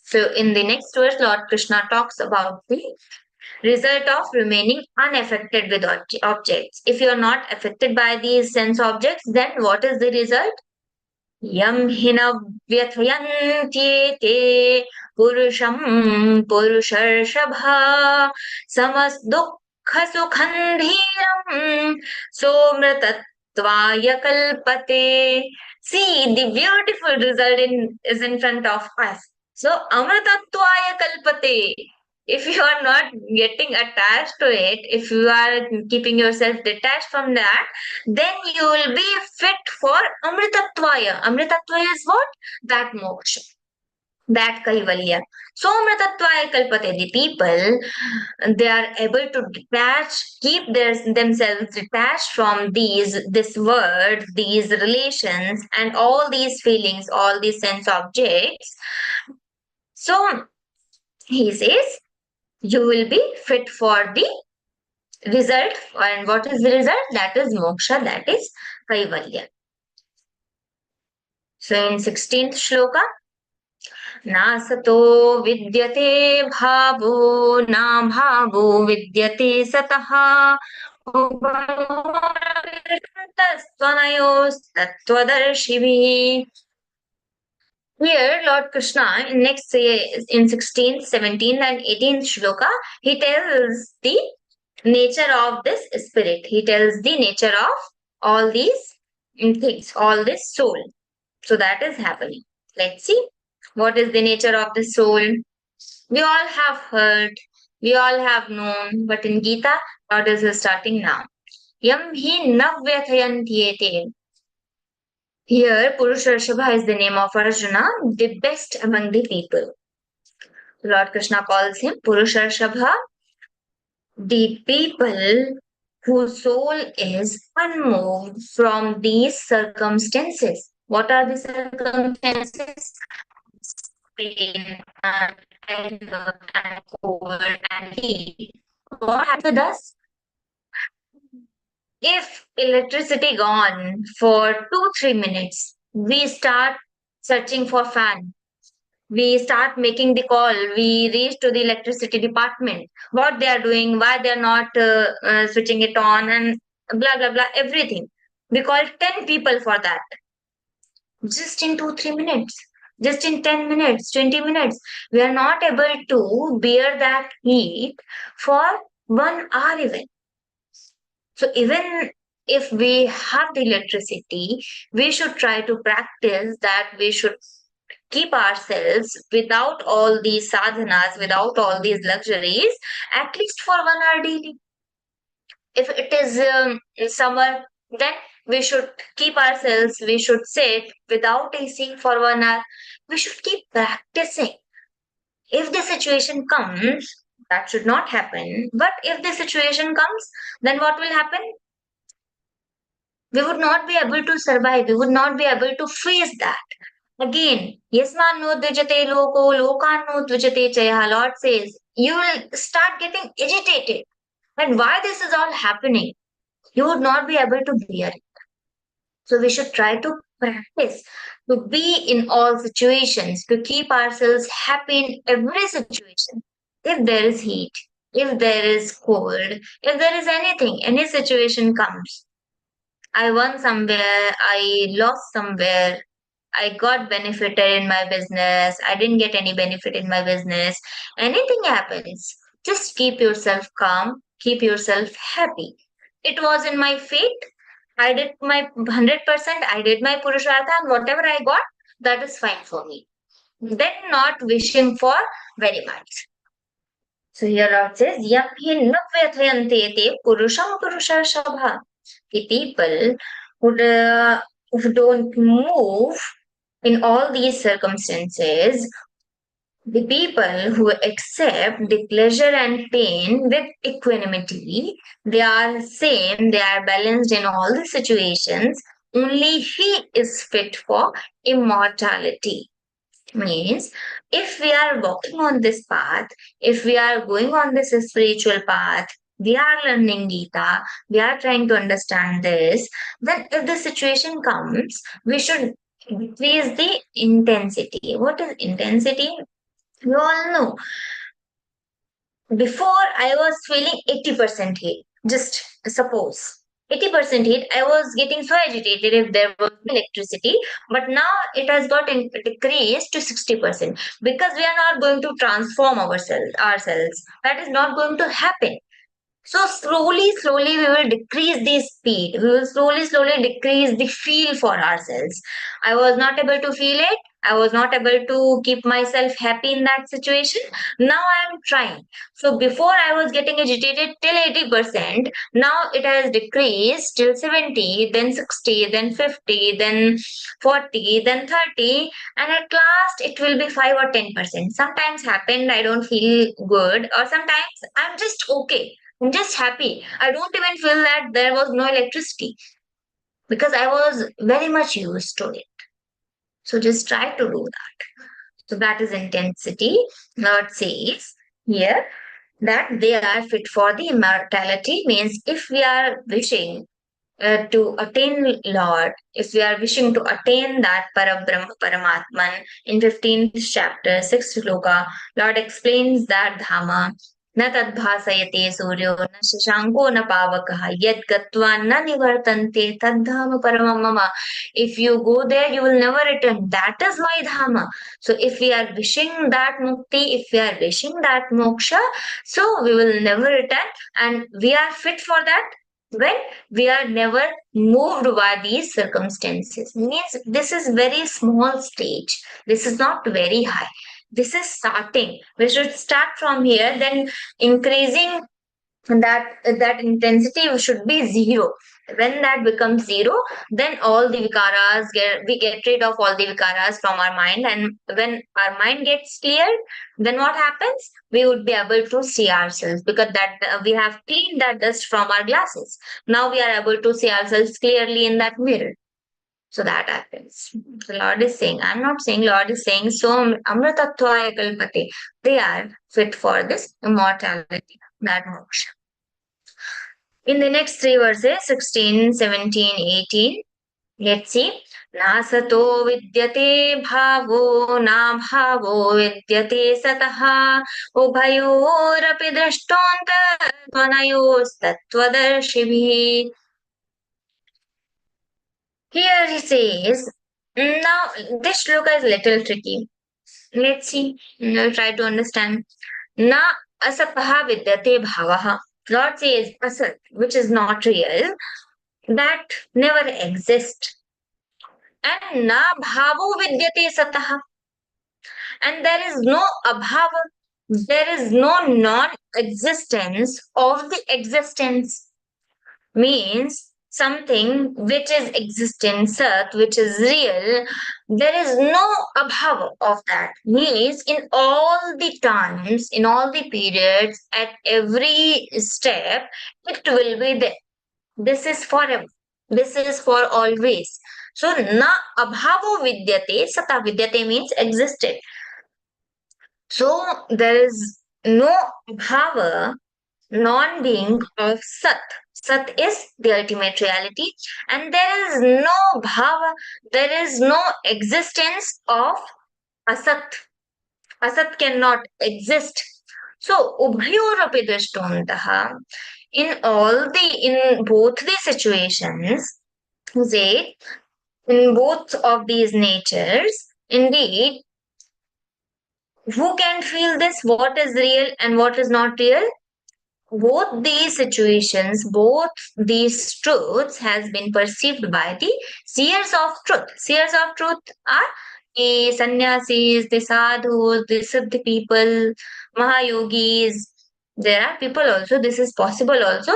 So in the next verse, Lord Krishna talks about the result of remaining unaffected with objects. If you are not affected by these sense objects, then what is the result? Yam hina vyathyantyete purusham purusharshabha samas dukha sukhandhiram somratatvaya kalpate. See, the beautiful result is in front of us. So, amritatvaya kalpate. If you are not getting attached to it, if you are keeping yourself detached from that, then you will be fit for amritatvaya. Amritatvaya is what? That moksha, that kaivalya. So amritatvaya kalpate, the people, they are able to detach, keep themselves detached from this word, these relations, and all these feelings, all these sense objects. So he says, you will be fit for the result. And what is the result? That is moksha, that is kaivalya. So in 16th shloka, nasato vidyate bhavo na bhavo vidyate sataha ubhayostanayos tattvadarshibhi. Here, Lord Krishna, in 16th, 17th, and 18th shloka, he tells the nature of this spirit. He tells the nature of all these things, all this soul. So that is happening. Let's see. What is the nature of the soul? We all have heard, we all have known, but in Gita, God is starting now. Yam hi navyathayantiyete. Here, Purusharashabha is the name of Arjuna, the best among the people. Lord Krishna calls him Purusharashabha, the people whose soul is unmoved from these circumstances. What are the circumstances? Pain and anger and cold and heat. What happens with us? If electricity gone for 2-3 minutes, we start searching for fan. We start making the call. We reach to the electricity department. What they are doing, why they are not switching it on, and blah blah blah. Everything. We call 10 people for that. Just in 2-3 minutes. Just in 10 minutes, 20 minutes. We are not able to bear that heat for 1 hour even. So even if we have the electricity, we should try to practice that. We should keep ourselves without all these sadhanas, without all these luxuries, at least for 1 hour daily. If it is summer, then we should keep ourselves, we should sit without AC for 1 hour. We should keep practicing. If the situation comes, that should not happen. But if the situation comes, then what will happen? We would not be able to survive. We would not be able to face that. Again, yasmano dvijate loko, lokano dvijate chaya. Lord says, you will start getting agitated. And why this is all happening? You would not be able to bear it. So we should try to practice to be in all situations, to keep ourselves happy in every situation. If there is heat, if there is cold, if there is anything, any situation comes. I won somewhere, I lost somewhere, I got benefited in my business, I didn't get any benefit in my business. Anything happens, just keep yourself calm, keep yourself happy. It was in my fate. I did my 100%, I did my Purushartha, and whatever I got, that is fine for me. Then not wishing for very much. So here Lord says, Yamhi navyathayante purusham purusharshabha. The people who don't move in all these circumstances, the people who accept the pleasure and pain with equanimity, they are same, they are balanced in all the situations. Only he is fit for immortality. Means, if we are walking on this path, if we are going on this spiritual path, we are learning Gita, we are trying to understand this, then if the situation comes, we should decrease the intensity. What is intensity? You all know. Before I was feeling 80% heat. Just suppose 80% heat, I was getting so agitated if there was electricity, but now it has got decreased to 60% because we are not going to transform ourselves. That is not going to happen. So slowly, we will decrease the speed. We will slowly decrease the feel for ourselves. I was not able to feel it. I was not able to keep myself happy in that situation. Now I am trying. So before I was getting agitated till 80%. Now it has decreased till 70, then 60, then 50, then 40, then 30. And at last it will be 5 or 10%. Sometimes happened, I don't feel good. Or sometimes I'm just okay. I'm just happy. I don't even feel that there was no electricity because I was very much used to it. So just try to do that. So that is intensity. Lord says here that they are fit for the immortality, means if we are wishing to attain Lord, if we are wishing to attain that Parabrahma Paramatman, in 15th chapter, 6th sloka, Lord explains that Dhamma. न तद्भासयते सूर्यो न शशांको न पावकः यद् गत्वा न निवर्तन्ते तद्धाम परमं मम. If you go there, you will never return. That is my Dhamma. So if we are wishing that mukti, if we are wishing that moksha, so we will never return, and we are fit for that when we are never moved by these circumstances. Means this is very small stage. This is not very high. This is starting. We should start from here, then increasing that intensity should be zero. When that becomes zero, then all the vikaras we get rid of all the vikaras from our mind, and when our mind gets cleared, then what happens? We would be able to see ourselves because that we have cleaned that dust from our glasses. Now we are able to see ourselves clearly in that mirror. So that happens. The Lord is saying, I'm not saying, Lord is saying, so amritatvaya kalpate. They are fit for this immortality, that moksha. In the next three verses, 16, 17, 18, let's see. Nasato vidyate bhavo na bhavo vidyate sataha ubhayorapi drashtonta dvanayos tattvadarshibhi. Here he says, now this shloka is a little tricky. Let's see, we'll try to understand. Na asapaha vidyate bhavaha. Lord says asat, which is not real, that never exists. And na bhavo vidyate sataha. And there is no abhava, there is no non-existence of the existence. Means something which is existent, sat, which is real, there is no abhava of that. Means in all the times, in all the periods, at every step, it will be there. This is forever. This is for always. So na abhavo vidyate, sata vidyate means existed. So there is no abhava, non-being of sat. Sat is the ultimate reality, and there is no bhava, there is no existence of asat. Asat cannot exist. So ubhayorapi drashtontaha, in both the situations, say in both of these natures, indeed, who can feel this? What is real and what is not real? Both these situations, both these truths has been perceived by the seers of truth. Seers of truth are the sannyasis, the sadhus, the siddhi people, mahayogis. There are people also, this is possible also,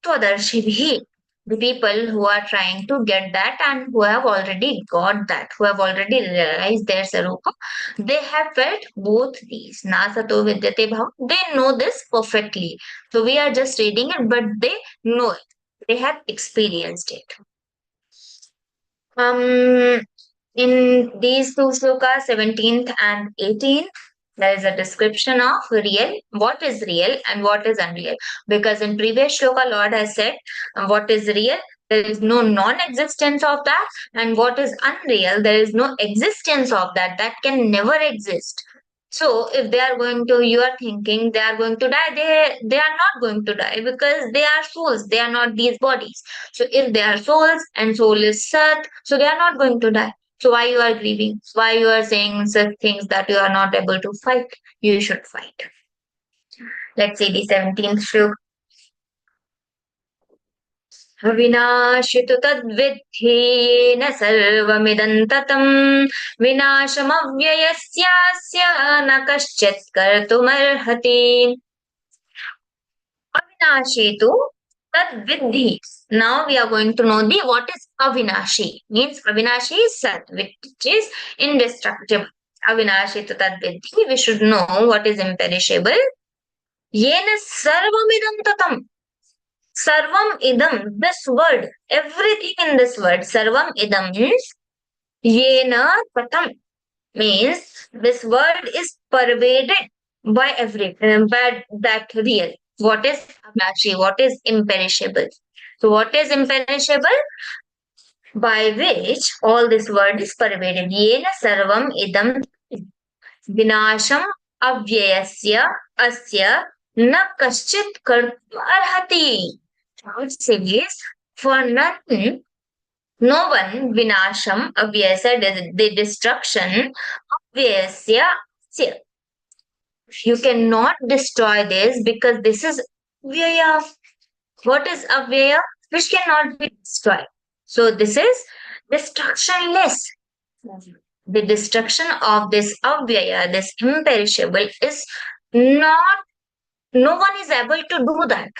tvadarshibhi, the people who are trying to get that and who have already got that, who have already realized their sarupa, they have felt both these. Nasato vidyate bhav. They know this perfectly. So we are just reading it, but they know it. They have experienced it. In these two slokas, 17th and 18th, There is a description of real, what is real and what is unreal. Because in previous shloka, Lord has said what is real, there is no non-existence of that, and what is unreal, there is no existence of that. That can never exist. So if they are going to, you are thinking they are going to die, they are not going to die because they are souls, they are not these bodies. So if they are souls and soul is Sat, so they are not going to die. So why you are grieving? Why you are saying such things that you are not able to fight? You should fight. Let's see the 17th shloka. विनाशितु तद्विद्धि न सर्वमिदं ततं विनाशमव्ययस्यास्य न कश्चित् कर्तुमर्हति अविनाशितु tadviddhi. Now we are going to know the what is avinashi. Means avinashi is sat, which is indestructible. Avinashi to tadviddhi. We should know what is imperishable. Yena sarvam idam tatam. Sarvam idam. This word, everything in this word, sarvam idam means yena tatam. Means this word is pervaded by everything, by that real. What is avinashi? What is imperishable? So what is imperishable? By which all this word is pervaded. Yena sarvam idam vinasham avyayasya asya na kaschit kartum arhati. It says, for nothing, no one vinasham avyayasya, the destruction, avyayasya asya. You cannot destroy this because this is avyaya. What is avyaya? Which cannot be destroyed. So this is destructionless. The destruction of this avyaya, this imperishable, is not, no one is able to do that.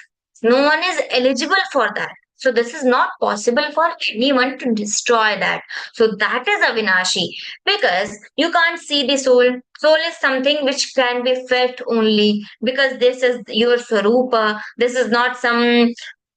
No one is eligible for that. So this is not possible for anyone to destroy that. So that is avinashi, because you can't see the soul. Soul is something which can be felt only, because this is your swarupa. This is not some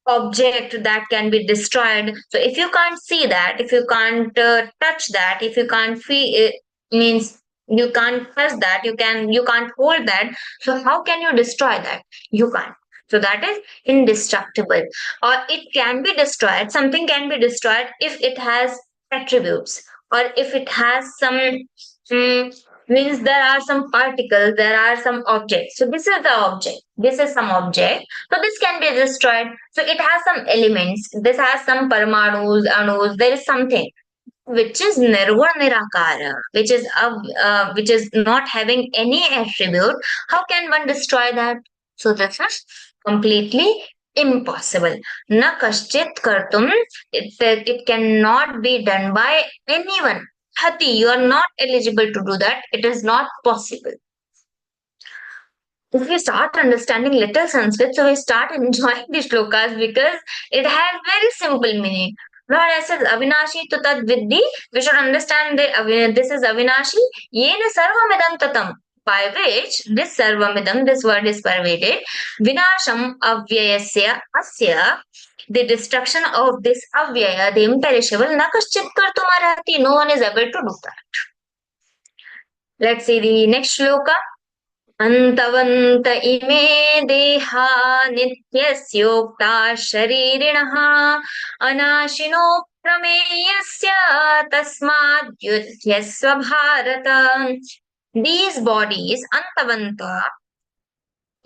object that can be destroyed. So if you can't see that, if you can't touch that, if you can't feel it, means you can't touch that, you can't hold that. So how can you destroy that? You can't. So that is indestructible, or it can be destroyed. Something can be destroyed if it has attributes, or if it has some means there are some particles, there are some objects. So this is the object. This is some object. So this can be destroyed. So it has some elements. This has some paramanus, anus. There is something which is nirguna nirakara, which is not having any attribute. How can one destroy that? So this is completely impossible. Na kaschit kartum. It cannot be done by anyone. Hati, you are not eligible to do that. It is not possible. If we start understanding little Sanskrit, so we start enjoying the shlokas because it has very simple meaning. Lord says avinashi tu tad viddhi. We should understand that this is avinashi. Yena sarvamidam tatam. By which this sarvamidam, this word is pervaded. Vinasham avyayasya asya. The destruction of this avyaya, the imperishable, na kaschit kartum arhati. No one is able to do that. Let's see the next shloka. अंतवंत इमे देहा नित्यस्योक्ता शरीरिणः अनाशिनो प्रमेयस्य तस्माद्युध्यस्व Bharat. These bodies, antavanta,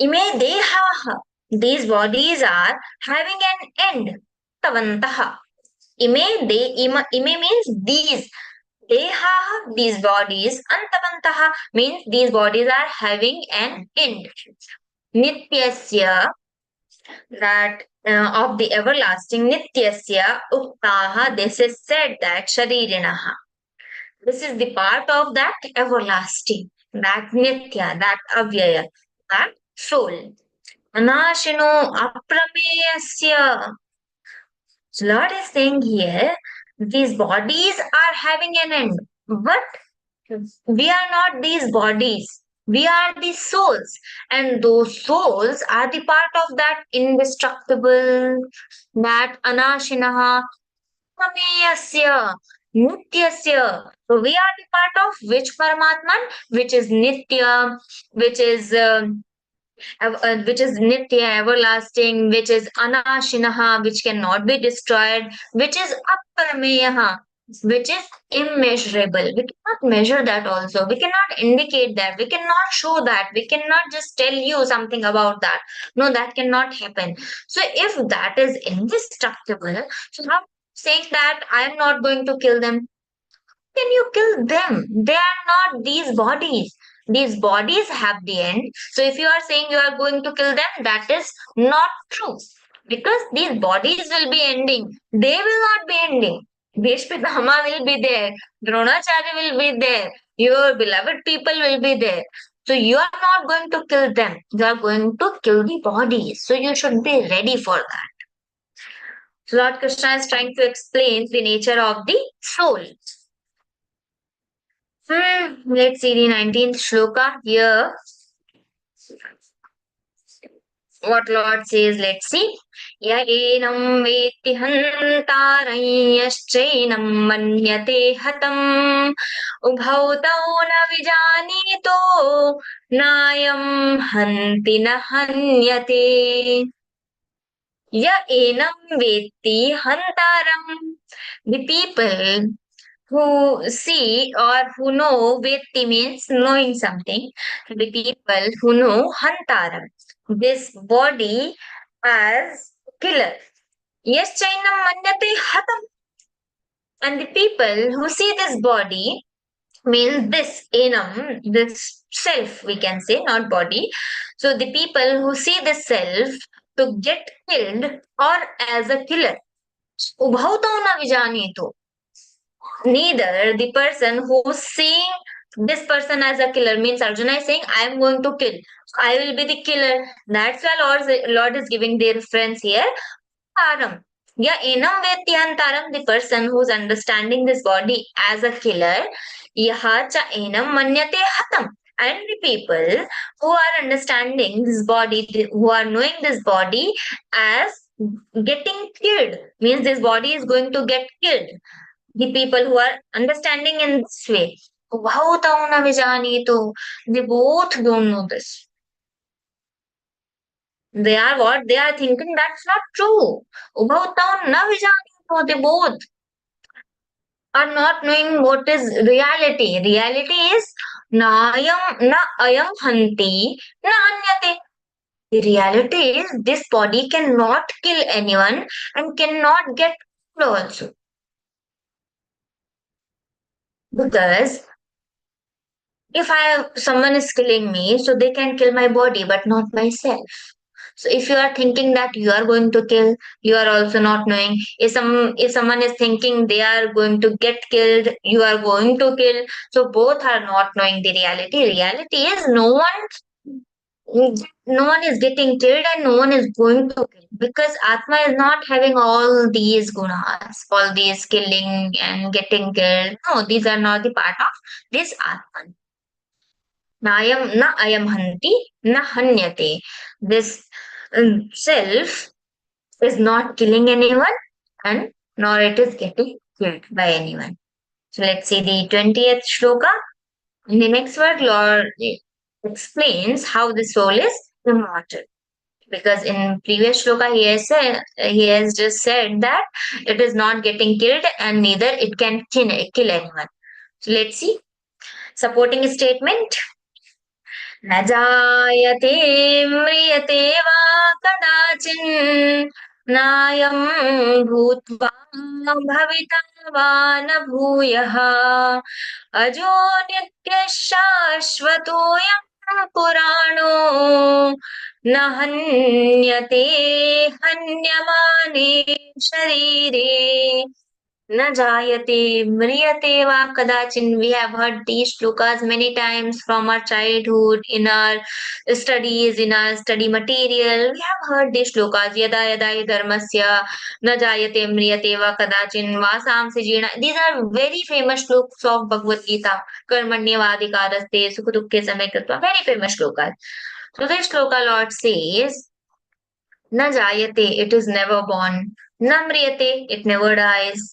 ime deha. These bodies are having an end. Antavantah. Ime means these. Deha, these bodies, antavantaha means these bodies are having an end. Nityasya, that of the everlasting, nityasya uktaha, this is said that sharirinaha. This is the part of that everlasting, that nitya, that avyaya, that soul. Anashino aprameyasya. So Lord is saying here, these bodies are having an end, but we are not these bodies. We are the souls, and those souls are the part of that indestructible, that anashinaha prameyasya. Nityasya. So we are the part of which Paramatman? Which is Nitya, which is Nitya, everlasting, which is Anashinaha, which cannot be destroyed, which is Aparameyaha, which is immeasurable. We cannot measure that also. We cannot indicate that. We cannot show that. We cannot just tell you something about that. No, that cannot happen. So if that is indestructible, so how saying that I am not going to kill them? Can you kill them? They are not these bodies. These bodies have the end. So if you are saying you are going to kill them, that is not true. Because these bodies will be ending. They will not be ending. Bhishma will be there. Dronacharya will be there. Your beloved people will be there. So you are not going to kill them. You are going to kill the bodies. So you should be ready for that. So Lord Krishna is trying to explain the nature of the soul. Let's see the 19th shloka here. What Lord says, let's see. Ya enam veti hantaram yaschainam manyate hatam ubhau tau na vijanito nayam hanti na hanyate. Ya enam veti hantaram. The people who see or who know, Vetti means knowing something. The people who know Hantaram, this body as killer. Yes, Chainam Manyate Hatam. And the people who see this body means this enam, this self, we can say, not body. So the people who see the self to get killed or as a killer. Ubhautau na vijanito. Neither the person who's seeing this person as a killer means Arjuna is saying, I am going to kill. I will be the killer. That's why Lord is giving the reference here. Taram. Yeah, enam vetyantaram, the person who's understanding this body as a killer. Yaha cha enam manyate hatam. And the people who are understanding this body, who are knowing this body as getting killed, means this body is going to get killed. The people who are understanding in this way. Ubhautau na vijanitu. They both don't know this. They are what? They are thinking that's not true. Ubhautau na vijanitu. They both are not knowing what is reality. Reality is na ayam hanti na anyate. The reality is this body cannot kill anyone and cannot get killed also. Because if someone is killing me, so they can kill my body, but not myself. So if you are thinking that you are going to kill, you are also not knowing. If someone is thinking they are going to get killed, you are going to kill. So both are not knowing the reality. Reality is no one is getting killed and no one is going to kill, because Atma is not having all these gunas, all these killing and getting killed. No, these are not the part of this Atman. Na ayam hanti, na hanyate. This self is not killing anyone and nor it is getting killed by anyone. So let's see the 20th shloka. In the next word, Lord explains how the soul is immortal. Because in previous shloka he has just said that it is not getting killed and neither it can kill anyone. So let's see. Supporting statement. न जायते म्रियते वा कदाचिन् नायं भूत्वा भविता वा न भूयः अजो नित्यः शाश्वतोऽयं पुराणो न हन्यते हन्यमाने शरीरे न jayate mriyate va kadachin. We have heard these shlokas many times from our childhood, in our studies, in our study material. We have heard these shlokas. Yada yada hi dharmasya na jayate mriyate va kadachin vasam sijina. These are very famous shlokas of Bhagavad-Gītā. Karmanyavadikaraste sukha dukkhe samay kritva. Very famous shlokas. So this shloka Lord says, na jayate, it is never born. Na mriyate, it never dies.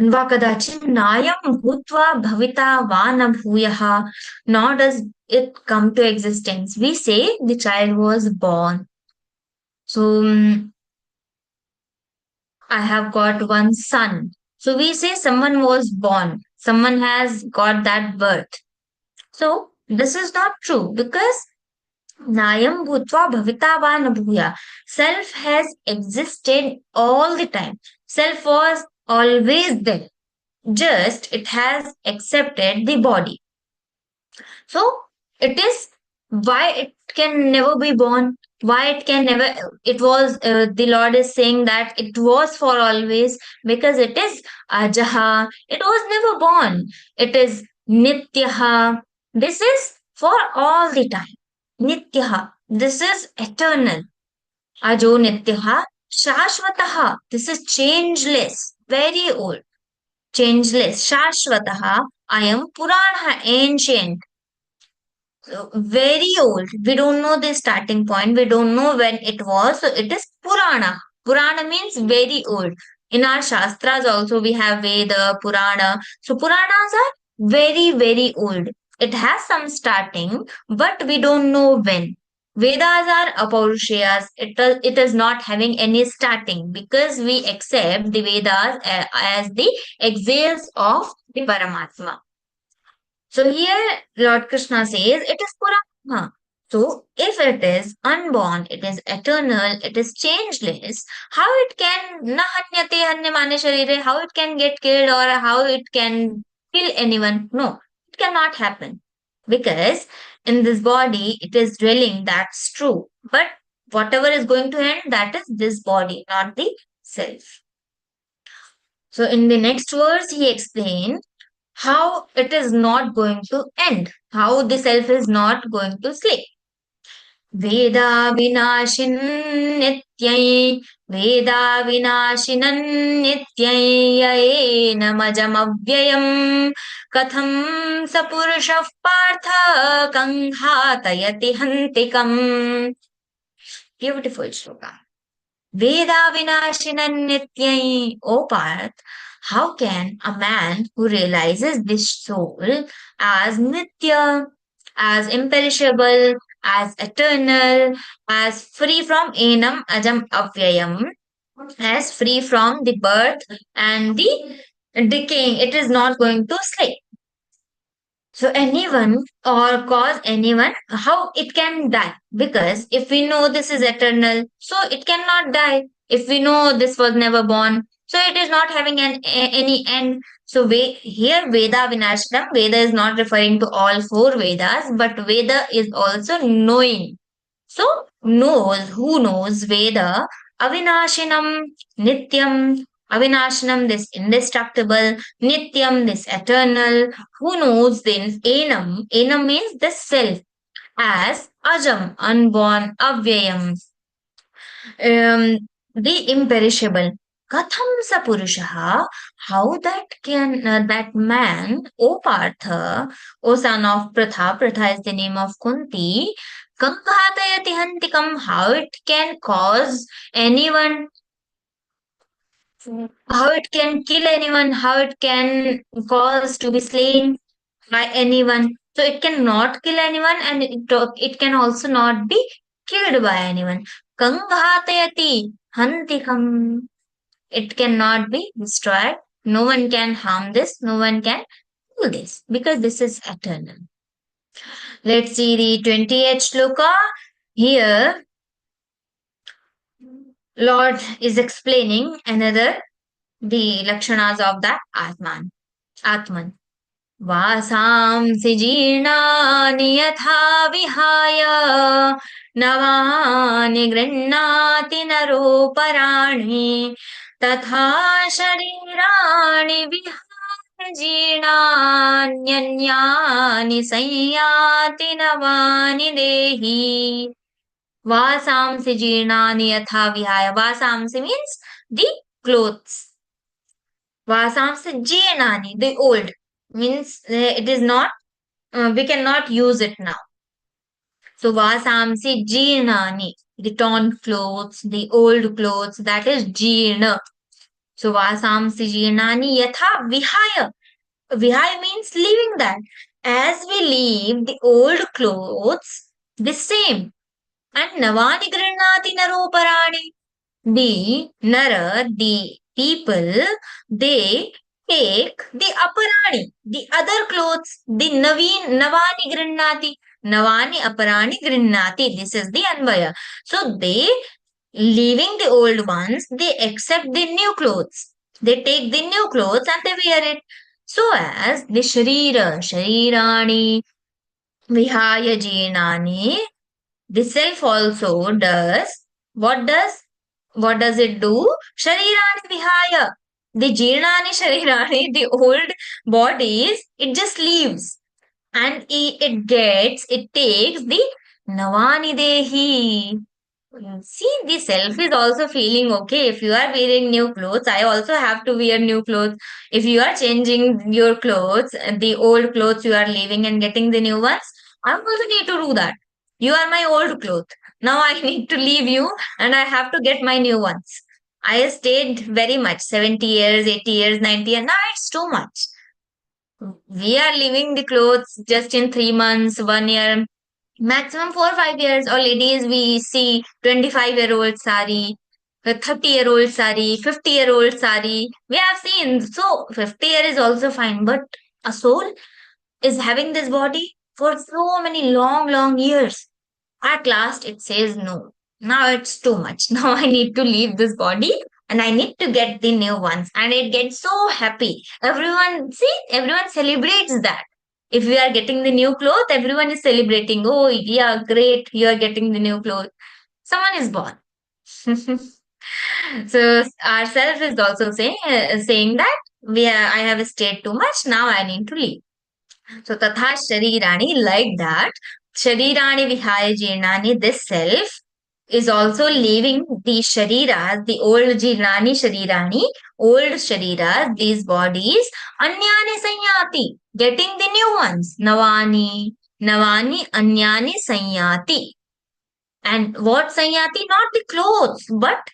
Va kadachit nayam bhutva bhavita va na bhuyaha, nor does it come to existence. We say the child was born. So I have got one son. So we say someone was born, someone has got that birth. So this is not true because Nayam bhutva bhavita va na bhuya. Self has existed all the time. Self was always there. Just it has accepted the body. So it is why it can never be born. Why it can never, it was, the Lord is saying that it was for always because it is ajaha. It was never born. It is nityaha. This is for all the time. Nityaha. This is eternal. Ajo nityaha. Shashvataha. This is changeless. Very old. Changeless. Shashvataha. I am Purana, ancient. So very old. We don't know the starting point. We don't know when it was. So it is Purana. Purana means very old. In our Shastras also we have Veda, Purana. So Puranas are very, very old. It has some starting, but we don't know when. Vedas are Apaurusheyas. It is not having any starting because we accept the Vedas as the exiles of the Paramatma. So here Lord Krishna says it is Purana. So if it is unborn, it is eternal, it is changeless, how it can na hanyate hanyamane sharire, how it can get killed or how it can kill anyone? No, it cannot happen. Because in this body it is dwelling, that's true. But whatever is going to end, that is this body, not the self. So in the next verse, he explained how it is not going to end, how the self is not going to sleep. Veda vinashin nityai, Veda vinashinan nityai, yaena majam avyayam, katham sapurushav partha kanghatayati hantikam. Beautiful shloka. Veda vinashinan nityai. O Parth, how can a man who realizes this soul as nitya, as imperishable, as eternal, as free from enam ajam avyayam, as free from the birth and the decaying, it is not going to slip. So anyone or cause anyone, how it can die? Because if we know this is eternal, so it cannot die. If we know this was never born, so it is not having any end. So here Veda Vinashanam, Veda is not referring to all four Vedas, but Veda is also knowing. So knows, who knows Veda, Avinashinam, Nityam, Avinashanam, this indestructible, Nityam, this eternal, who knows this Enam, Enam means the self, as Ajam, unborn, Avyayam, the imperishable. Katham sa purushaha, how that can, that man, O Partha, O son of Pratha, Pratha is the name of Kunti, Kankhatayati hantikam, how it can cause anyone, how it can kill anyone, how it can cause to be slain by anyone. So it cannot kill anyone and it can also not be killed by anyone. Kanghatayati hantikam. It cannot be destroyed. No one can harm this. No one can do this because this is eternal. Let's see the 28th shloka. Here, Lord is explaining another the lakshanas of that Atman. Vasamsi jirnani yatha vihaya navani grinnati naroparani tatha sharirani vihaya jirnanyanyani sayyati navani dehi. Vasamsi jirnani yatha vihaya. Vasamsi means the clothes. Vasamsi jirnani, the old. Means it is not, we cannot use it now. So vasamsi jirnani, the torn clothes, the old clothes, that is jirna. So vasamsi jirnani yatha vihaya. Vihaya means leaving that. As we leave the old clothes, the same. And navani grinati naroparani. The nara, the people, they take the aparani, the other clothes, the navani grinnati, navani aparani grinnati. This is the anvaya. So they, leaving the old ones, they accept the new clothes. They take the new clothes and they wear it. So as the sharirani, vihaya jinani, the self also does, what does it do? Sharirani vihaya. The jirnani sharirani, the old bodies, it just leaves. And it takes the navani dehi. See, the self is also feeling okay. If you are wearing new clothes, I also have to wear new clothes. If you are changing your clothes, the old clothes you are leaving and getting the new ones, I also need to do that. You are my old clothes. Now I need to leave you and I have to get my new ones. I stayed very much, 70 years, 80 years, 90 years. Now it's too much. We are leaving the clothes just in 3 months, 1 year, maximum 4 or 5 years. Or ladies, we see 25-year-old sari, a 30-year-old sari, 50-year-old sari. We have seen. So 50 year is also fine. But a soul is having this body for so many long years. At last, it says no. Now it's too much. Now I need to leave this body and I need to get the new ones. And it gets so happy. Everyone celebrates that. If you are getting the new clothes, everyone is celebrating. Oh, yeah, great. You are getting the new clothes. Someone is born. So ourselves is also saying that I have stayed too much. Now I need to leave. So tatha sharirani, like that, sharirani vihaya jirnani, this self is also leaving the shariras, the old jirnani sharirani, old shariras, these bodies, anyani sanyati, getting the new ones, navani anyani sanyati. And what sanyati? Not the clothes, but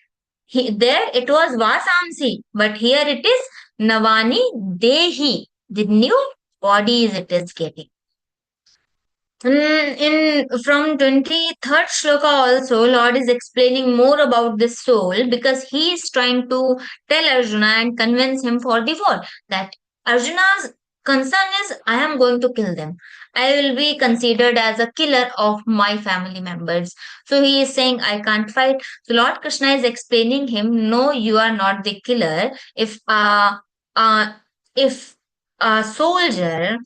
there it was vasamsi, but here it is navani dehi, the new bodies it is getting. From 23rd shloka also, Lord is explaining more about this soul because he is trying to tell Arjuna and convince him for the war. That Arjuna's concern is, I am going to kill them. I will be considered as a killer of my family members. So he is saying, I can't fight. So Lord Krishna is explaining him, no, you are not the killer. If a soldier,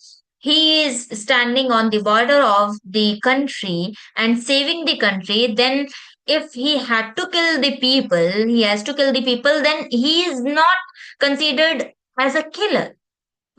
he is standing on the border of the country and saving the country, then if he had to kill the people, he has to kill the people, then he is not considered as a killer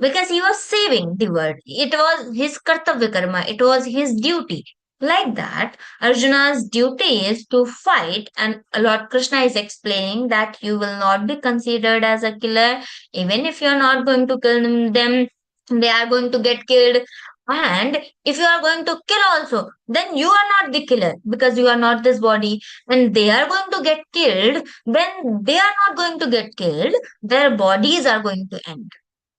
because he was saving the world. It was his kartavya karma, it was his duty. Like that, Arjuna's duty is to fight, and Lord Krishna is explaining that you will not be considered as a killer. Even if you are not going to kill them, they are going to get killed. And if you are going to kill also, then you are not the killer because you are not this body. And they are going to get killed, then they are not going to get killed, their bodies are going to end.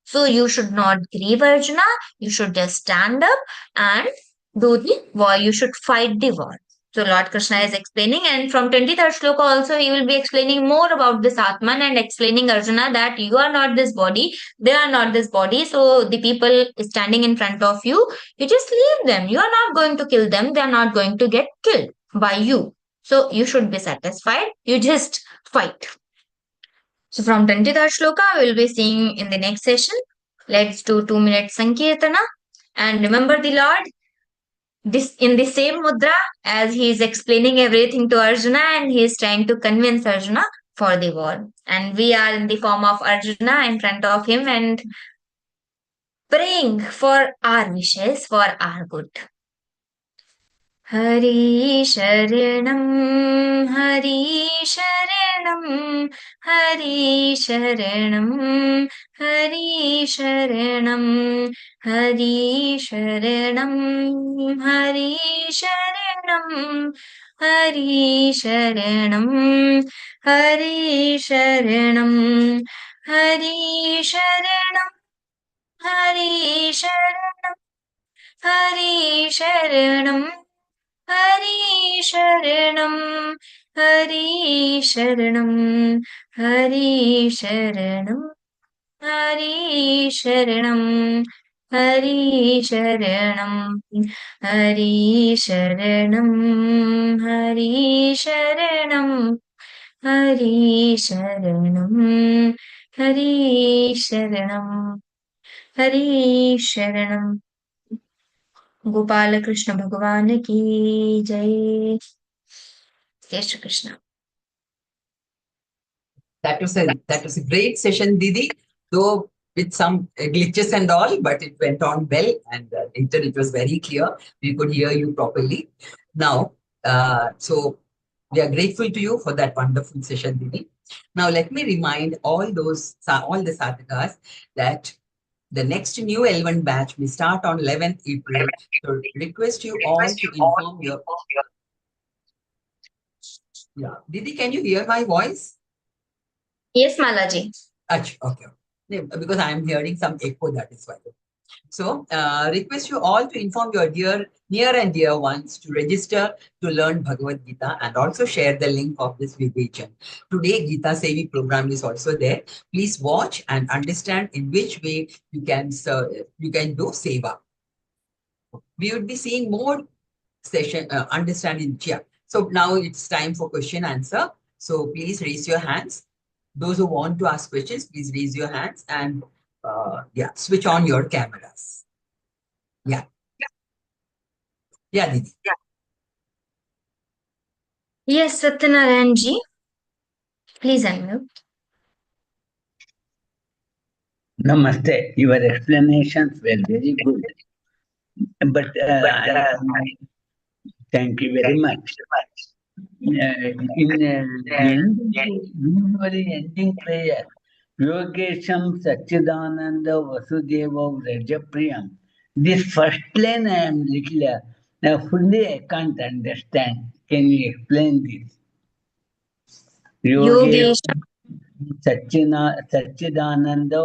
So you should not grieve, Arjuna. You should just stand up and do the war. You should fight the war. So Lord Krishna is explaining, and from 23rd shloka also he will be explaining more about this Atman and explaining Arjuna that you are not this body, they are not this body. So the people standing in front of you, you just leave them. You are not going to kill them. They are not going to get killed by you. So you should be satisfied. You just fight. So from 23rd shloka, we will be seeing in the next session. Let's do 2-minute Sankirtana. And remember the Lord, this in the same mudra as he is explaining everything to Arjuna and he is trying to convince Arjuna for the war. And we are in the form of Arjuna in front of him and praying for our wishes, for our good. Hari Sharanam, Hari Sharanam, Hari Sharanam, Hari Sharanam, Hari Sharanam, Hari Sharanam, Hari Sharanam, Hari Sharanam, Hari Sharanam, Hari Sharanam, Hari Sharanam, Hari Sharanam, Hari Sharanam, Hari Sharanam, Hari Sharanam, Hari Sharanam, Hari Sharanam, Hari Sharanam, Hari Sharanam, Hari Sharanam, Hari Sharanam. Gopala Krishna Bhagavan ki Jai. Jai Shri Krishna. That was a great session, Didi, though with some glitches and all, but it went on well, and later it was very clear. We could hear you properly. Now, so we are grateful to you for that wonderful session, Didi. Now, let me remind all the sadhakas that the next new L1 batch will start on 11th April. So request you all to inform your... Yeah. Didi, can you hear my voice? Yes, Malaji. Okay. Because I am hearing some echo, that is why. So, request you all to inform your near and dear ones to register to learn Bhagavad Gita and also share the link of this Vivechan. Today, Geeta Sevi program is also there. Please watch and understand in which way you can do Seva. We would be seeing more session understanding here. So now it's time for question answer. So please raise your hands. Those who want to ask questions, please raise your hands and switch on your cameras. Yeah, Didi. Yes, Satyanarayan ji. Please unmute. Namaste. Your explanations were very good. But thank you very much. In ending prayer, Yogesham Satchidananda Vasudeva Vrajapriyam. This first line I am little fully I can't understand. Can you explain this? Yogesham Satchidananda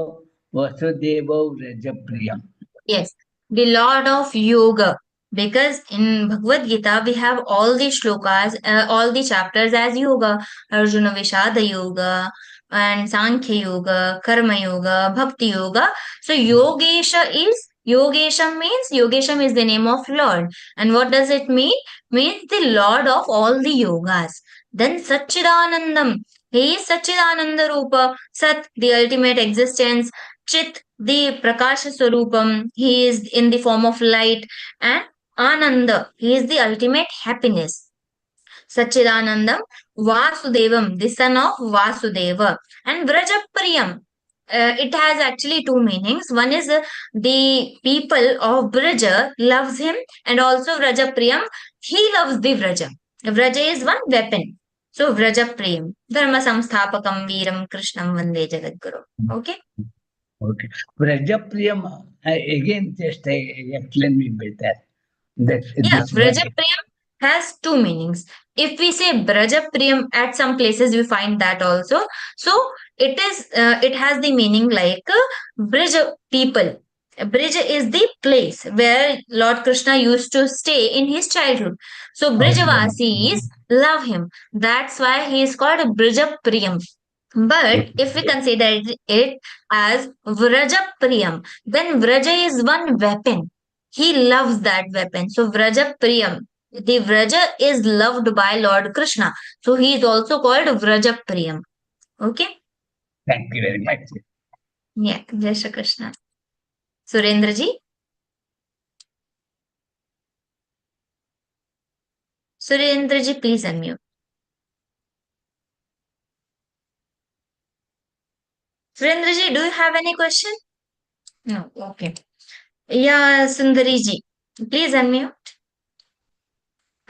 Vasudeva Vrajapriyam. Yes, the Lord of Yoga. Because in Bhagavad Gita, we have all the shlokas, all the chapters as yoga. Arjuna Vishada Yoga and Sankhya Yoga, Karma Yoga, Bhakti Yoga. So Yogesham is the name of Lord. And what does it mean? Means the Lord of all the yogas. Then Satchidanandam. He is Satchidananda Rupa. Sat, the ultimate existence. Chit, the Prakasha Swarupam, he is in the form of light, and Ananda, he is the ultimate happiness. Satchidanandam, Vasudevam, the son of Vasudeva, and Vrajapriyam. It has actually two meanings. One is the people of Vraja loves him, and also Vrajapriyam, he loves the Vraja. Vraja is one weapon. So Vrajapriyam, Dharma Samsthapakam Veeram Krishnam Vande Jagadguru. Okay? Okay. Vrajapriyam, again, just explain me better. Vrajapriyam has two meanings. If we say Brajapriyam, at some places we find that also. So it has the meaning like Brij people. Brij is the place where Lord Krishna used to stay in his childhood. So Brijavasis love him. That's why he is called Brajapriyam. But if we consider it as Vrajapriyam, then Vraja is one weapon. He loves that weapon. So Vrajapriyam. The Vraja is loved by Lord Krishna. So he is also called Vrajapriyam. Okay? Thank you very much. Yeah, Jai Shri Krishna. Surendra ji? Surendra ji, please unmute. Surendra ji, do you have any question? No, okay. Yeah, Sundari ji, please unmute.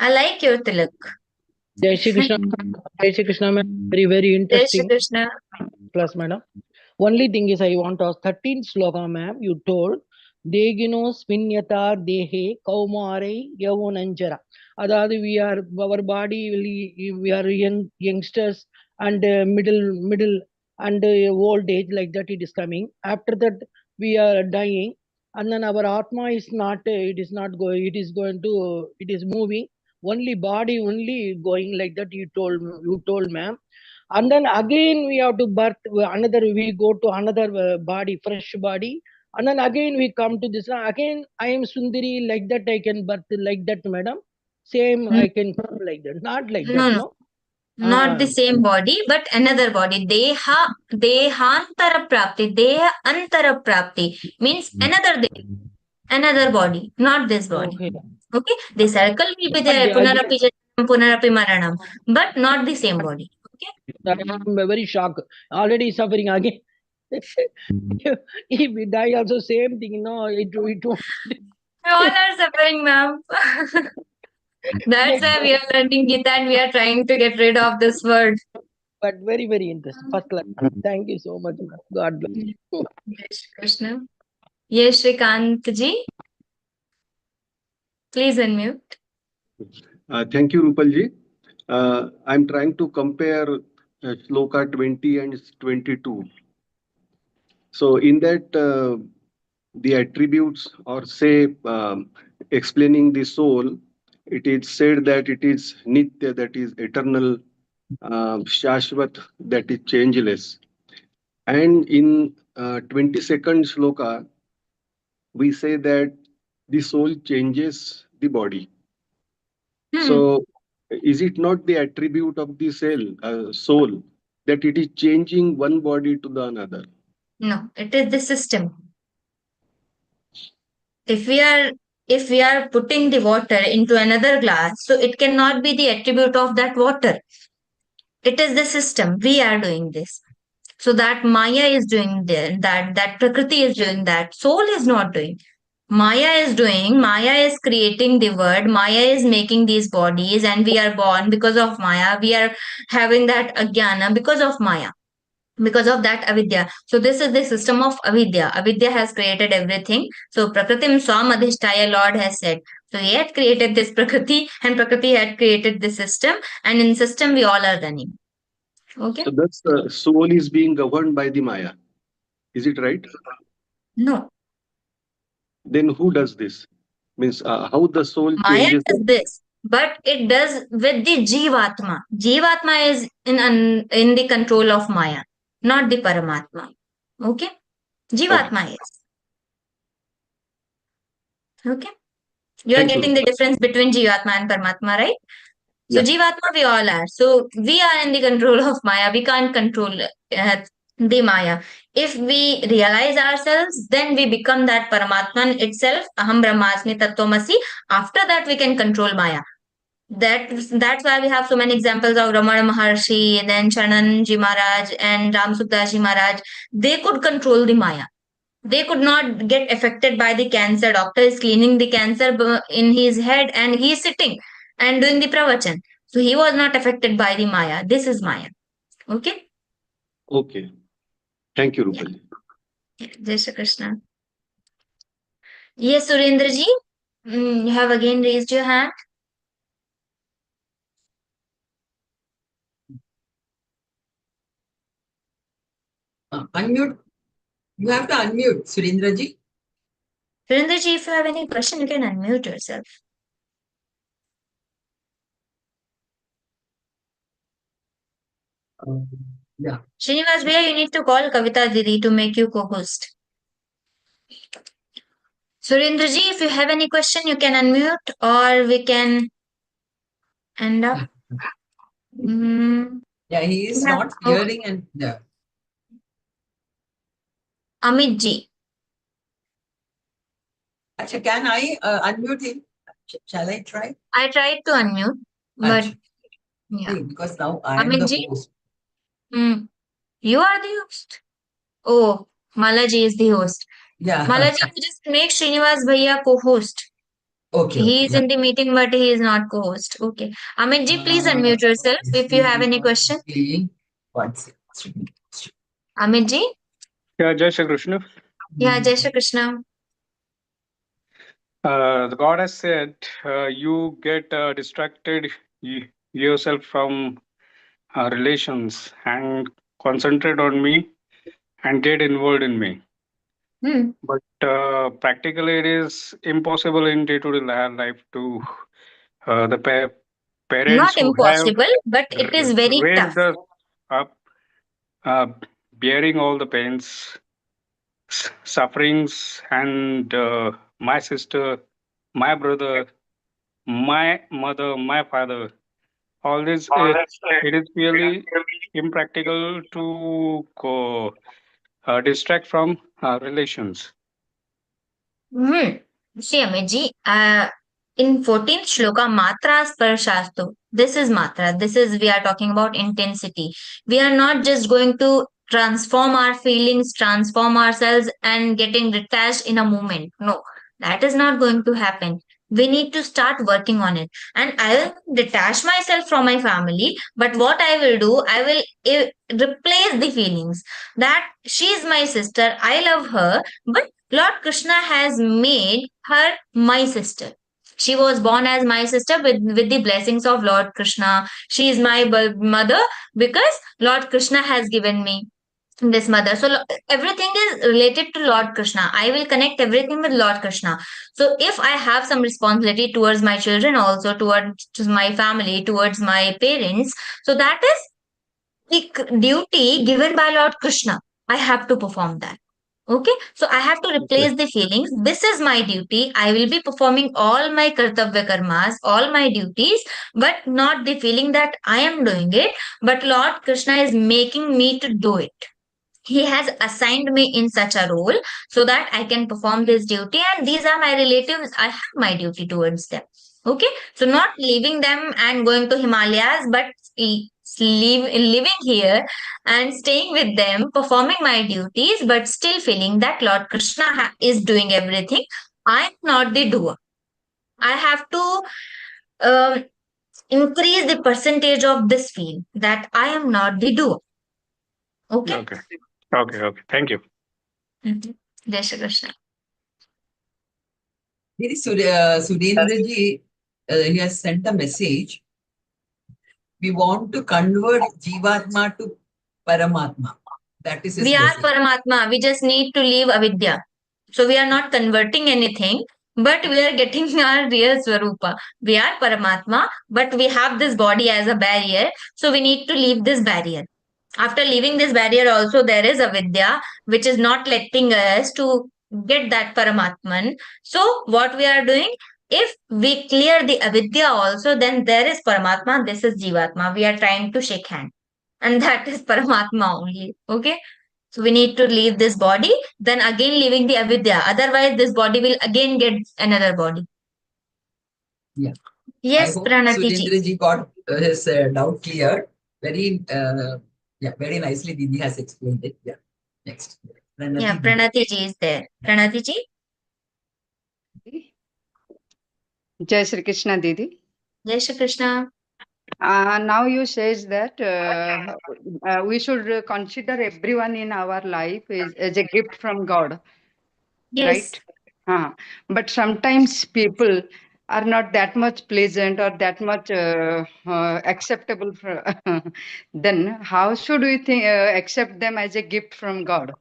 I like your tilak. Jai Shri Krishna. Jai Shri Krishna, ma'am. Very, very interesting. Jai Shri Krishna. Plus, madam. Only thing is, I want to ask 13th sloka, ma'am. You told Degino spinyata dehe kaumare yavonanjara. That our body we are youngsters and middle and old age, like that it is coming. After that we are dying, and then our atma is not it is not going, it is going to it is moving, only body only going, like that you told ma'am. And then again we have to birth another, we go to another body, fresh body, and then again we come to this again. I am Sundari, like that I can birth like that, madam. Same I can come like that, not like that, No, no, no. not the Ah, same body, but another body. Dehantara prapti. Deha antara prapti means another day, another body, not this body. okay. Okay, the circle will be there, punarapi janam, punarapi maranam, but not the same body. Okay, I'm very shocked, already suffering again. If we die also same thing, no, it won't. we all are suffering, ma'am. That's why we are learning Gita and we are trying to get rid of this word. But very, very interesting. First class. Thank you so much, ma'am. God bless you. Yes, Krishna. Yes, Shrikant ji, please unmute. Thank you, Rupal ji. I'm trying to compare Shloka 20 and 22. So in that, the attributes, or say explaining the soul, it is said that it is Nitya, that is eternal, Shashvat, that is changeless. And in 22nd Shloka, we say that the soul changes the body. So, is it not the attribute of the soul, that it is changing one body to the another? No, it is the system. If we are putting the water into another glass, so it cannot be the attribute of that water. It is the system. We are doing this. So that Maya is doing that Prakriti is doing that. Soul is not doing. Maya is doing, Maya is creating the world, Maya is making these bodies, and we are born because of Maya. We are having that Ajnana because of Maya, because of that avidya. So this is the system of avidya. Avidya has created everything. So Prakritim Swam Adhishtaya, Lord has said. So he had created this Prakriti, and Prakriti had created the system, and in system we all are running. Okay? So that's soul is being governed by the Maya. Is it right? No. Then who does this? Means how the soul Maya changes? does this, but it does with the Jivatma. Jivatma is in the control of Maya, not the Paramatma. Okay? Jivatma is. Okay? You are Thank you. getting the difference between Jivatma and Paramatma, right? So Yeah. Jivatma we all are. So we are in the control of Maya. We can't control the Maya. If we realize ourselves, then we become that Paramatman itself. Aham Brahmasmi Tattvamasi. After that, we can control Maya. That's why we have so many examples of Ramana Maharshi, then Chananji Maharaj and Ram Sukdaji Maharaj. They could control the Maya. They could not get affected by the cancer. Doctor is cleaning the cancer in his head and he is sitting and doing the pravachan. So he was not affected by the Maya. This is Maya. Okay? Okay. Thank you, Rupal. Jai Shri Krishna. Yes, Surendra ji, you have again raised your hand. Unmute. You have to unmute, Surendra ji. Surendra ji, if you have any question, you can unmute yourself. Yeah. Srinivas Bhaiya, you need to call Kavita Didi to make you co-host. Surendra ji, if you have any question, you can unmute or we can end up. Yeah, he is Yeah. not hearing and yeah. Amit ji. Achha, can I unmute him? Shall I try? I tried to unmute, but Achha. yeah. See, because now I am Amit the ji. host. You are the host. Oh, Malaji is the host. Yeah. Malaji, you just make Srinivas Bhaiya co-host. Okay. He is in the meeting, but he is not co-host. Okay. Amit ji, please unmute yourself if you have any question. One second. Amit ji? Yeah, Jai Shri Krishna. Yeah, Jai Shri Krishna. The God has said, you get distracted yourself from relations and concentrate on me and get involved in me. But practically, it is impossible in day-to-day life to the parents Not who have impossible, but it is very tough. raised us up, bearing all the pains, sufferings, and my sister, my brother, my mother, my father. All this, it is really impractical to distract from relations. See, Amiji, in 14th shloka, matra sparshastu. This is matra. This is, we are talking about intensity. We are not just going to transform our feelings, transform ourselves and getting detached in a moment. No, that is not going to happen. We need to start working on it. And I will detach myself from my family. But what I will do, I will replace the feelings that she is my sister. I love her. But Lord Krishna has made her my sister. She was born as my sister with the blessings of Lord Krishna. She is my mother because Lord Krishna has given me this mother. So everything is related to Lord Krishna. I will connect everything with Lord Krishna. So if I have some responsibility towards my children, also towards my family, towards my parents, so that is the duty given by Lord Krishna. I have to perform that. Okay, so I have to replace the feelings. This is my duty. I will be performing all my kartavya karmas, all my duties, but not the feeling that I am doing it, but Lord Krishna is making me to do it. He has assigned me in such a role so that I can perform this duty, and these are my relatives. I have my duty towards them. Okay, so not leaving them and going to Himalayas, but living here and staying with them, performing my duties, but still feeling that Lord Krishna is doing everything. I am not the doer. I have to increase the percentage of this feel that I am not the doer. Okay. Okay. Thank you. Jai Shri Krishna. Sudendra-ji, he has sent a message. We want to convert Jivatma to Paramatma. That is his We are message. Paramatma. We just need to leave avidya. So we are not converting anything, but we are getting our real Swarupa. We are Paramatma, but we have this body as a barrier. So we need to leave this barrier. After leaving this barrier also, there is avidya, which is not letting us to get that Paramatman. So what we are doing, if we clear the avidya also, then there is Paramatma, this is Jivatma. We are trying to shake hand. And that is Paramatma only. Okay. So we need to leave this body, then again leaving the avidya. Otherwise, this body will again get another body. Yeah. Yes, I hope Pranati ji. Sudendra-ji got his doubt cleared. Very nicely Didi has explained it. Yeah. Next. Pranati ji is there. Pranati ji. Jai Shri Krishna, Didi. Jai Shri Krishna. Now you says that we should consider everyone in our life as a gift from God. Yes. Right? But sometimes people are not that much pleasant or that much acceptable. Then how should we accept them as a gift from God?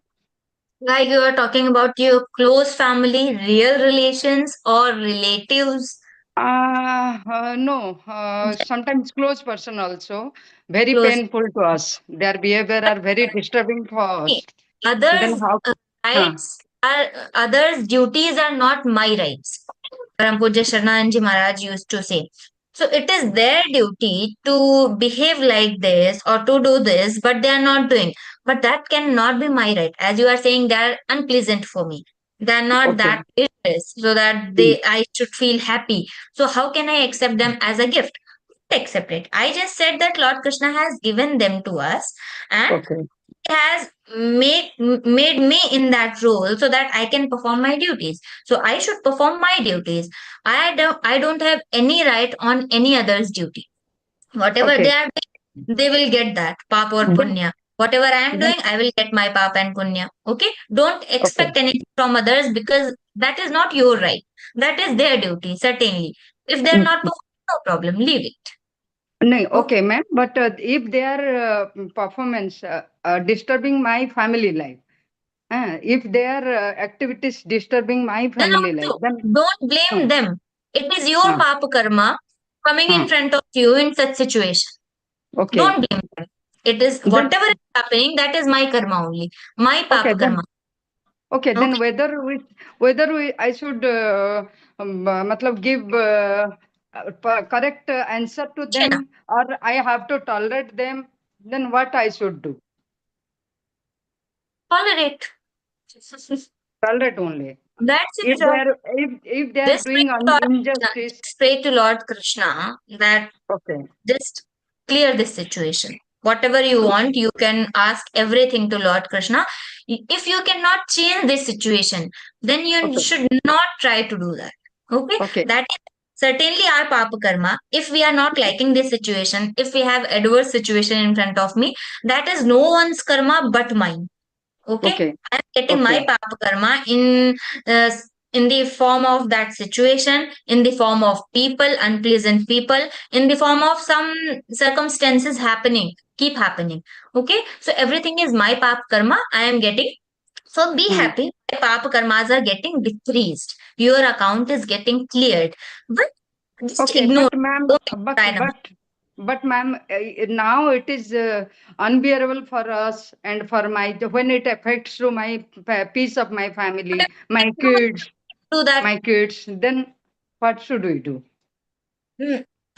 Like you are talking about your close family, real relations or relatives? No, sometimes close person also, very Close. painful to us. Their behavior are very disturbing for us. Then Others' how? rights are, others' duties are not my rights. Param Pujya Sharananji Maharaj used to say. So it is their duty to behave like this or to do this, but they are not doing. But that cannot be my right. As you are saying, they are unpleasant for me. They are not that delicious, so that I should feel happy. So how can I accept them as a gift? Accept it. I just said that Lord Krishna has given them to us, and he has made me in that role so that I can perform my duties. So I should perform my duties. I don't have any right on any other's duty. Whatever they are doing, they will get that pap or punya. Whatever I am doing, I will get my papa and punya. Okay? Don't expect anything from others because that is not your right. That is their duty, certainly. If they are not performing, no problem, leave it. No, okay, ma'am. But if their performance disturbing my family life, if their activities disturbing my family life, then Don't blame them. It is your papa karma coming in front of you in such situation. Okay. Don't blame them. It is whatever is happening, that is my karma only. My papa karma. Okay, then whether I should matlab give correct answer to them or I have to tolerate them, then what I should do? Tolerate. Tolerate only. That's it. If they are doing injustice. Pray to Lord Krishna that just clear this situation. Whatever you want, you can ask everything to Lord Krishna. If you cannot change this situation, then you should not try to do that. Okay? That is certainly our papa karma. If we are not liking this situation, if we have adverse situation in front of me, that is no one's karma but mine. Okay? I am getting my papa karma in the form of that situation, in the form of people, unpleasant people, in the form of some circumstances keep happening. Okay? So everything is my papa karma I am getting. So be happy. My papa karmas are getting decreased. Your account is getting cleared. But just ignore. But ma'am, now it is unbearable for us and for when it affects to my peace of my family, my kids, then what should we do?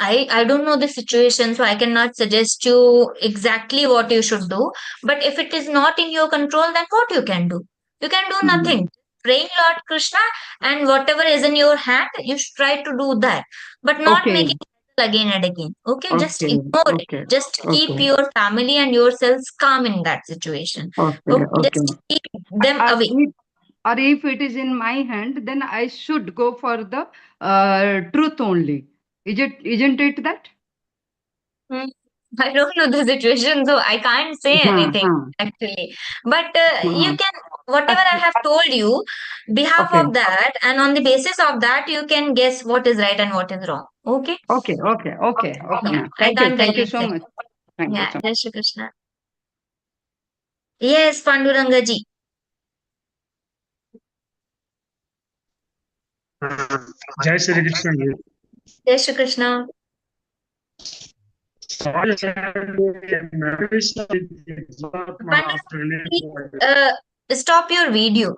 I don't know the situation, so I cannot suggest you exactly what you should do. But if it is not in your control, then what you can do? You can do nothing. Praying Lord Krishna and whatever is in your hand, you should try to do that. But not making it again and again. Okay? Just ignore it. Just keep your family and yourselves calm in that situation. Just keep them away. Or if it is in my hand, then I should go for the truth only. Isn't it that? I don't know the situation, so I can't say anything actually. But you can, whatever I have told you, behalf of that, and on the basis of that, you can guess what is right and what is wrong. Okay? Okay. Thank you so much. Thank you so much. Jai Shri Krishna. Yes, Panduranga ji. Jai Shri Krishna. Jai Shri Krishna. Stop your video.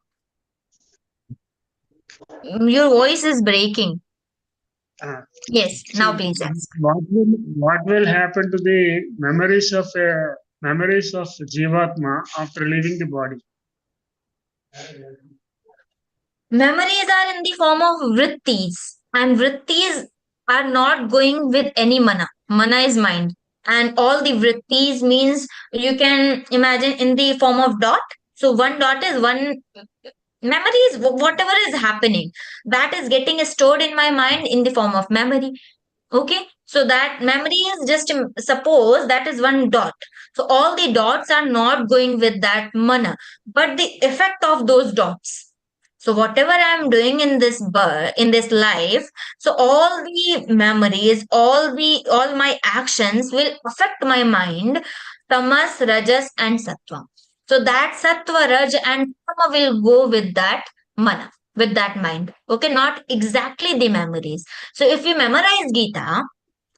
Your voice is breaking. Yes, now please ask. What will happen to the memories of Jivatma after leaving the body? Memories are in the form of vrittis, and vrittis are not going with any mana. Mana is mind. And all the vrittis means you can imagine in the form of dot. So one dot is one memory is whatever is happening. That is getting stored in my mind in the form of memory. Okay. So that memory is just suppose that is one dot. So all the dots are not going with that mana, but the effect of those dots. So whatever I am doing in this life, so all the memories, all my actions will affect my mind, tamas, rajas, and sattva. So that sattva, raj, and tama will go with that mana, with that mind. Okay, not exactly the memories. So if we memorize Gita,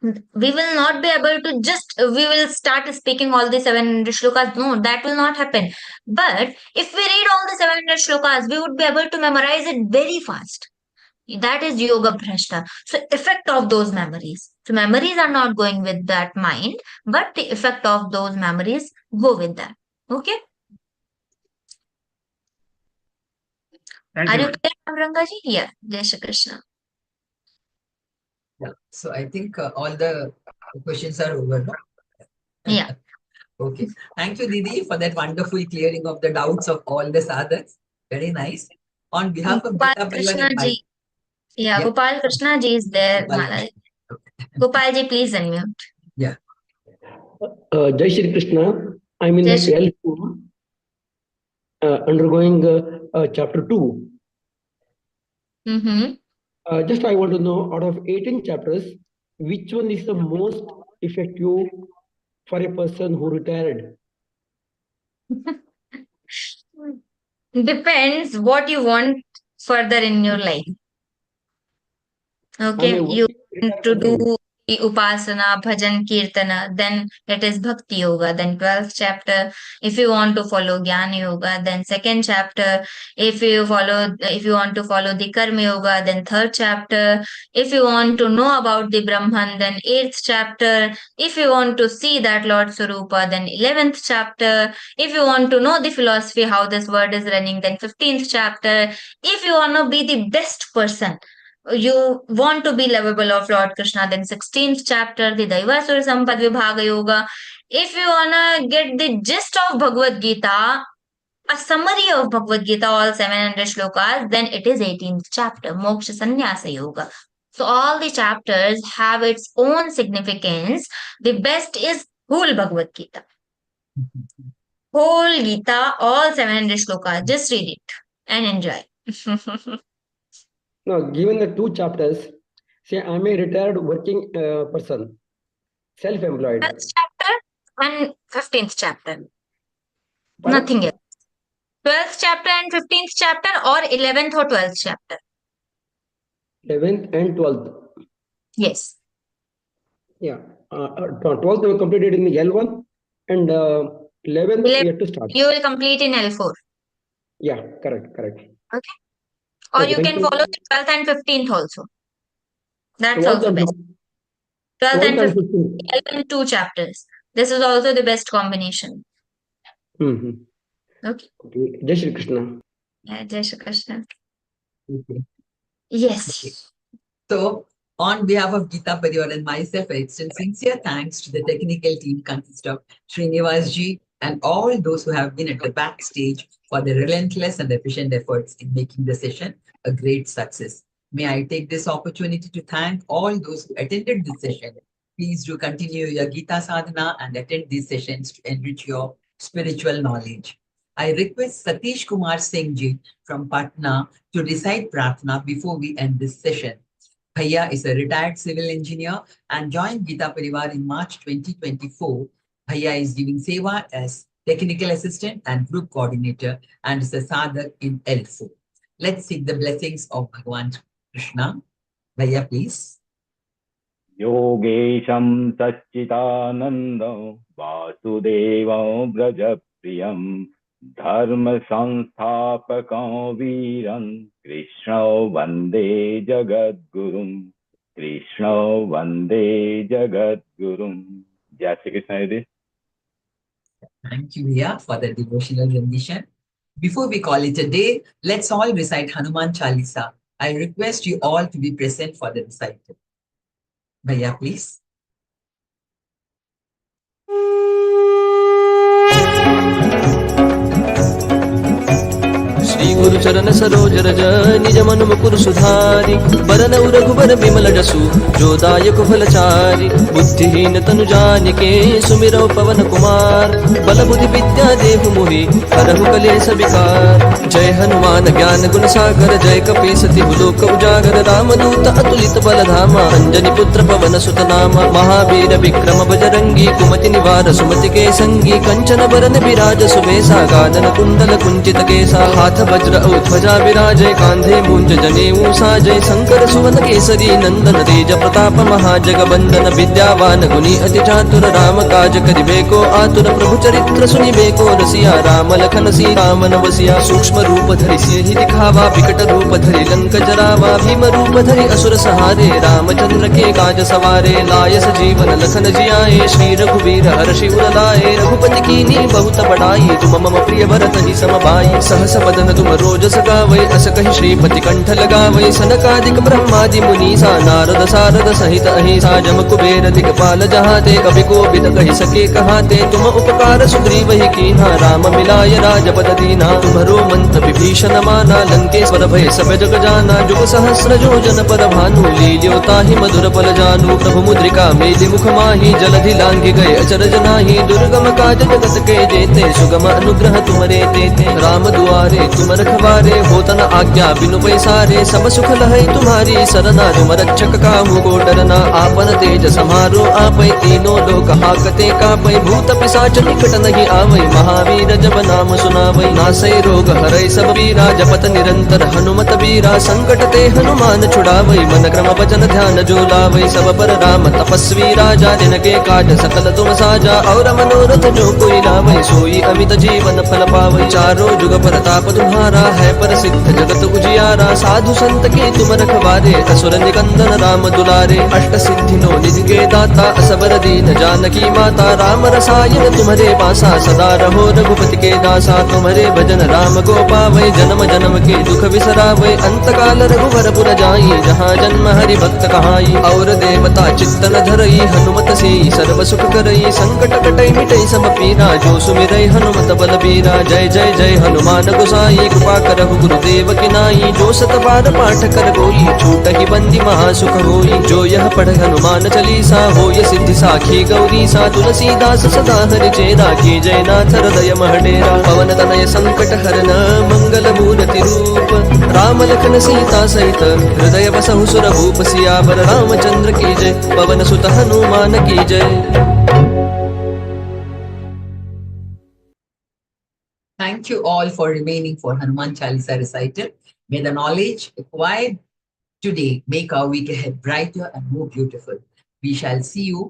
we will not be able to we will start speaking all the 700 shlokas. No, that will not happen. But if we read all the 700 shlokas, we would be able to memorize it very fast. That is yoga bhrashta. So effect of those memories. So memories are not going with that mind, but the effect of those memories go with that. Okay? Are you clear, Rangaji? Yeah. Jai Shri Krishna. Yeah. So I think all the questions are over. No? Yeah. Okay. Thank you, Didi, for that wonderful clearing of the doubts of all the sadhaks. Very nice. On behalf of Gopal Geeta Krishna Pariwar, ji. Yeah, Gopal Krishna ji is there. Gopal ji, please unmute. Yeah. Jai Shri Krishna. I'm in Yes. L2, undergoing chapter 2. Just I want to know, out of 18 chapters, which one is the most effective for a person who retired? Depends what you want further in your life. Okay, I'm a you want to person. do the upasana, bhajan, kirtana, then it is bhakti yoga. Then 12th chapter, if you want to follow jnana yoga, then second chapter, if you want to follow the karma yoga, then third chapter, if you want to know about the Brahman, then 8th chapter, if you want to see that Lord Sarupa, then 11th chapter, if you want to know the philosophy, how this world is running, then 15th chapter, if you want to be the best person, you want to be lovable of Lord Krishna, then 16th chapter, the Daivasura Sampad Vibhaga Yoga. If you wanna get the gist of Bhagavad Gita, a summary of Bhagavad Gita, all 700 shlokas, then it is 18th chapter, Moksha Sannyasa Yoga. So all the chapters have its own significance. The best is whole Bhagavad Gita. Whole Gita, all 700 shlokas. Just read it and enjoy. Now, given the 2 chapters, say I'm a retired working person, self-employed. 12th chapter and 15th chapter. Nothing else. 12th chapter and 15th chapter, or 11th or 12th chapter. 11th and 12th. Yes. Yeah. 12th we completed in the L1 and 11th we have to start. You will complete in L4. Yeah, correct. Okay. Or Okay, you thank can you. follow the 12th and 15th also. That's 12th also and best. 12th 12th and and 15th. 11 2 chapters. This is also the best combination. Okay. Jai Shri Krishna. Yeah, Jai Shri Krishna. Okay. Yes. So, on behalf of Geeta, Pariwar and myself, I extend sincere thanks to the technical team consist of Srinivas-ji and all those who have been at the backstage for their relentless and efficient efforts in making the session a great success. May I take this opportunity to thank all those who attended this session. Please do continue your Geeta sadhana and attend these sessions to enrich your spiritual knowledge. I request Satish Kumar Singh ji from Patna to recite Prarthana before we end this session. Bhaiya is a retired civil engineer and joined Geeta Pariwar in March 2024. Bhaiya is giving seva as technical assistant and group coordinator and is a sadhak in L4. Let's seek the blessings of Bhagavan Krishna. Bhaiya, please. Yogesham Satchitanandam Vasudevam Brajapriyam Dharma Sanstapakam Viram Krishna Vande Jagadgurum Krishna Vande Jagadgurum. Jai Shri Krishna Hare. Thank you, Bhaiya, for the devotional rendition. Before we call it a day, let's all recite Hanuman Chalisa. I request you all to be present for the recital. Bhaiya, please. Shri गुरु चरण सरोज रज निज मन मुकुर सुधारि बरनउ रघुबर बिमल जसु जो दायक फलचारि बुद्धिहीन तनु जानिके सुमिरौ पवन कुमार बल बुद्धि विद्या देहु मोहि हरहु कलेश विकार जय हनुमान ज्ञान गुण सागर जय कपीस तिहु लोक उजागर रामदूत अतुलित बल धामा अंजनी पुत्र पवन सुत नामा महावीर विक्रम बजरंगी कुमति निवार सुमति के संगी कंचन बरन विराज सुबेसा गानन कुंडल कुंचित केसा हाथ वज्र औ ध्वजा विराजय कांधे मूंज जनेऊ साजय शंकर सुवन केसरी नंदन तेज प्रताप महाजगबंदन विद्यावान गुणी अति चातुर राम काज करिबेको आतुर प्रभु चरित्र सुनिबेको रसिया राम लखन सीता मन बसिया सूक्ष्म रूप धरि सियहि दिखावा विकट रूप धरि लंक जरावा भीम रूप धरि असुर सहारे रामचंद्र के काज सवारे लाय सजीवन लखन जियाए श्री रघुवीर हर्षि उर लाए रघुपति कीन्ही बहुत बड़ाई तुम मम प्रिय भरत ही सम भाई सहस बदन तुम रोज सगावै अस कहि श्रीपति कंठ लगावै सनकादिक ब्रह्मादि मुनीसा नारद सारद सहित अहिसा जम कुबेर दिगपाल जहाते कवि कोविद कहि सके कहाते तुम उपकार सुग्रीव ही कीन्हा राम मिलाय राजपद दीना तुम्हरो मंत्र विभीषण माना लंकेश्वर भय सब जग जाना जुग सहस्र योजन पर भानु लील्यो ताहि मधुर पल जानु प्रभु मुद्रिका मेलि मुख माहि जलधि लांघि गए अचरज नाही दुर्गम काज जगत के जेते सुगम अनुग्रह तुमरे तेते राम दुआरे तुम रखवारे होत न आज्ञा बिनु पैसारे सब सुख लहै तुम्हारी सरना तुम रक्षक काहू को डरना आपन तेज समारो आपै तीनों लोक हाकते कापै भूत पिशाच निकट नहीं आवै महावीर जब नाम सुनावै नासै रोग हरै सब वीरा जपत निरंतर हनुमत बीरा संकट ते हनुमान छुड़ावै मन क्रम वचन ध्यान जो लावै सब पर राम तपस्वी राजा जिनके काज सकल तुम साजा और मनोरथ जो कोई लावै सोई अमित जीवन फल पावै चारों जुग प्रताप तुम्हारा है प्रसिद्ध जगत उजियारा साधु संत के तुम रखवारे असुर निकंदन राम दुलारे अष्ट सिद्धि नो निधि के दाता असबर दीन जानकी माता राम रसायन तुम्हारे पासा सदा रहो रघुपति के दासा तुम्हारे भजन राम को पावै जन्म जन्म के दुख बिसरावै अंत काल रघुवर पुर जाई जहाँ जन्म हरि भक्त कहाई और देवता चित्तन धरई हनुमत से सर्व सुख करई संकट कटई मिटई सब पीरा जो सुमिरै हनुमत बलबीरा जय जय जय हनुमान गोसाई कृपा करहु गुरुदेव की नाई जो सत बार पाठ कर गोई छूट ही बंदी महासुख होई जो यह पढ़ हनुमान चालीसा होय सिद्धि साखी गौरी सा तुलसीदास सदा हरि चेरा की जय नाथ हृदय महडेरा पवन तनय संकट हरन मंगल मूर्ति रूप राम लखन सीता सहित हृदय बसहु सुर भूप सियावर रामचंद्र की जय पवन सुत हनुमान की जय। Thank you all for remaining for Hanuman Chalisa recital. May the knowledge acquired today make our week ahead brighter and more beautiful. We shall see you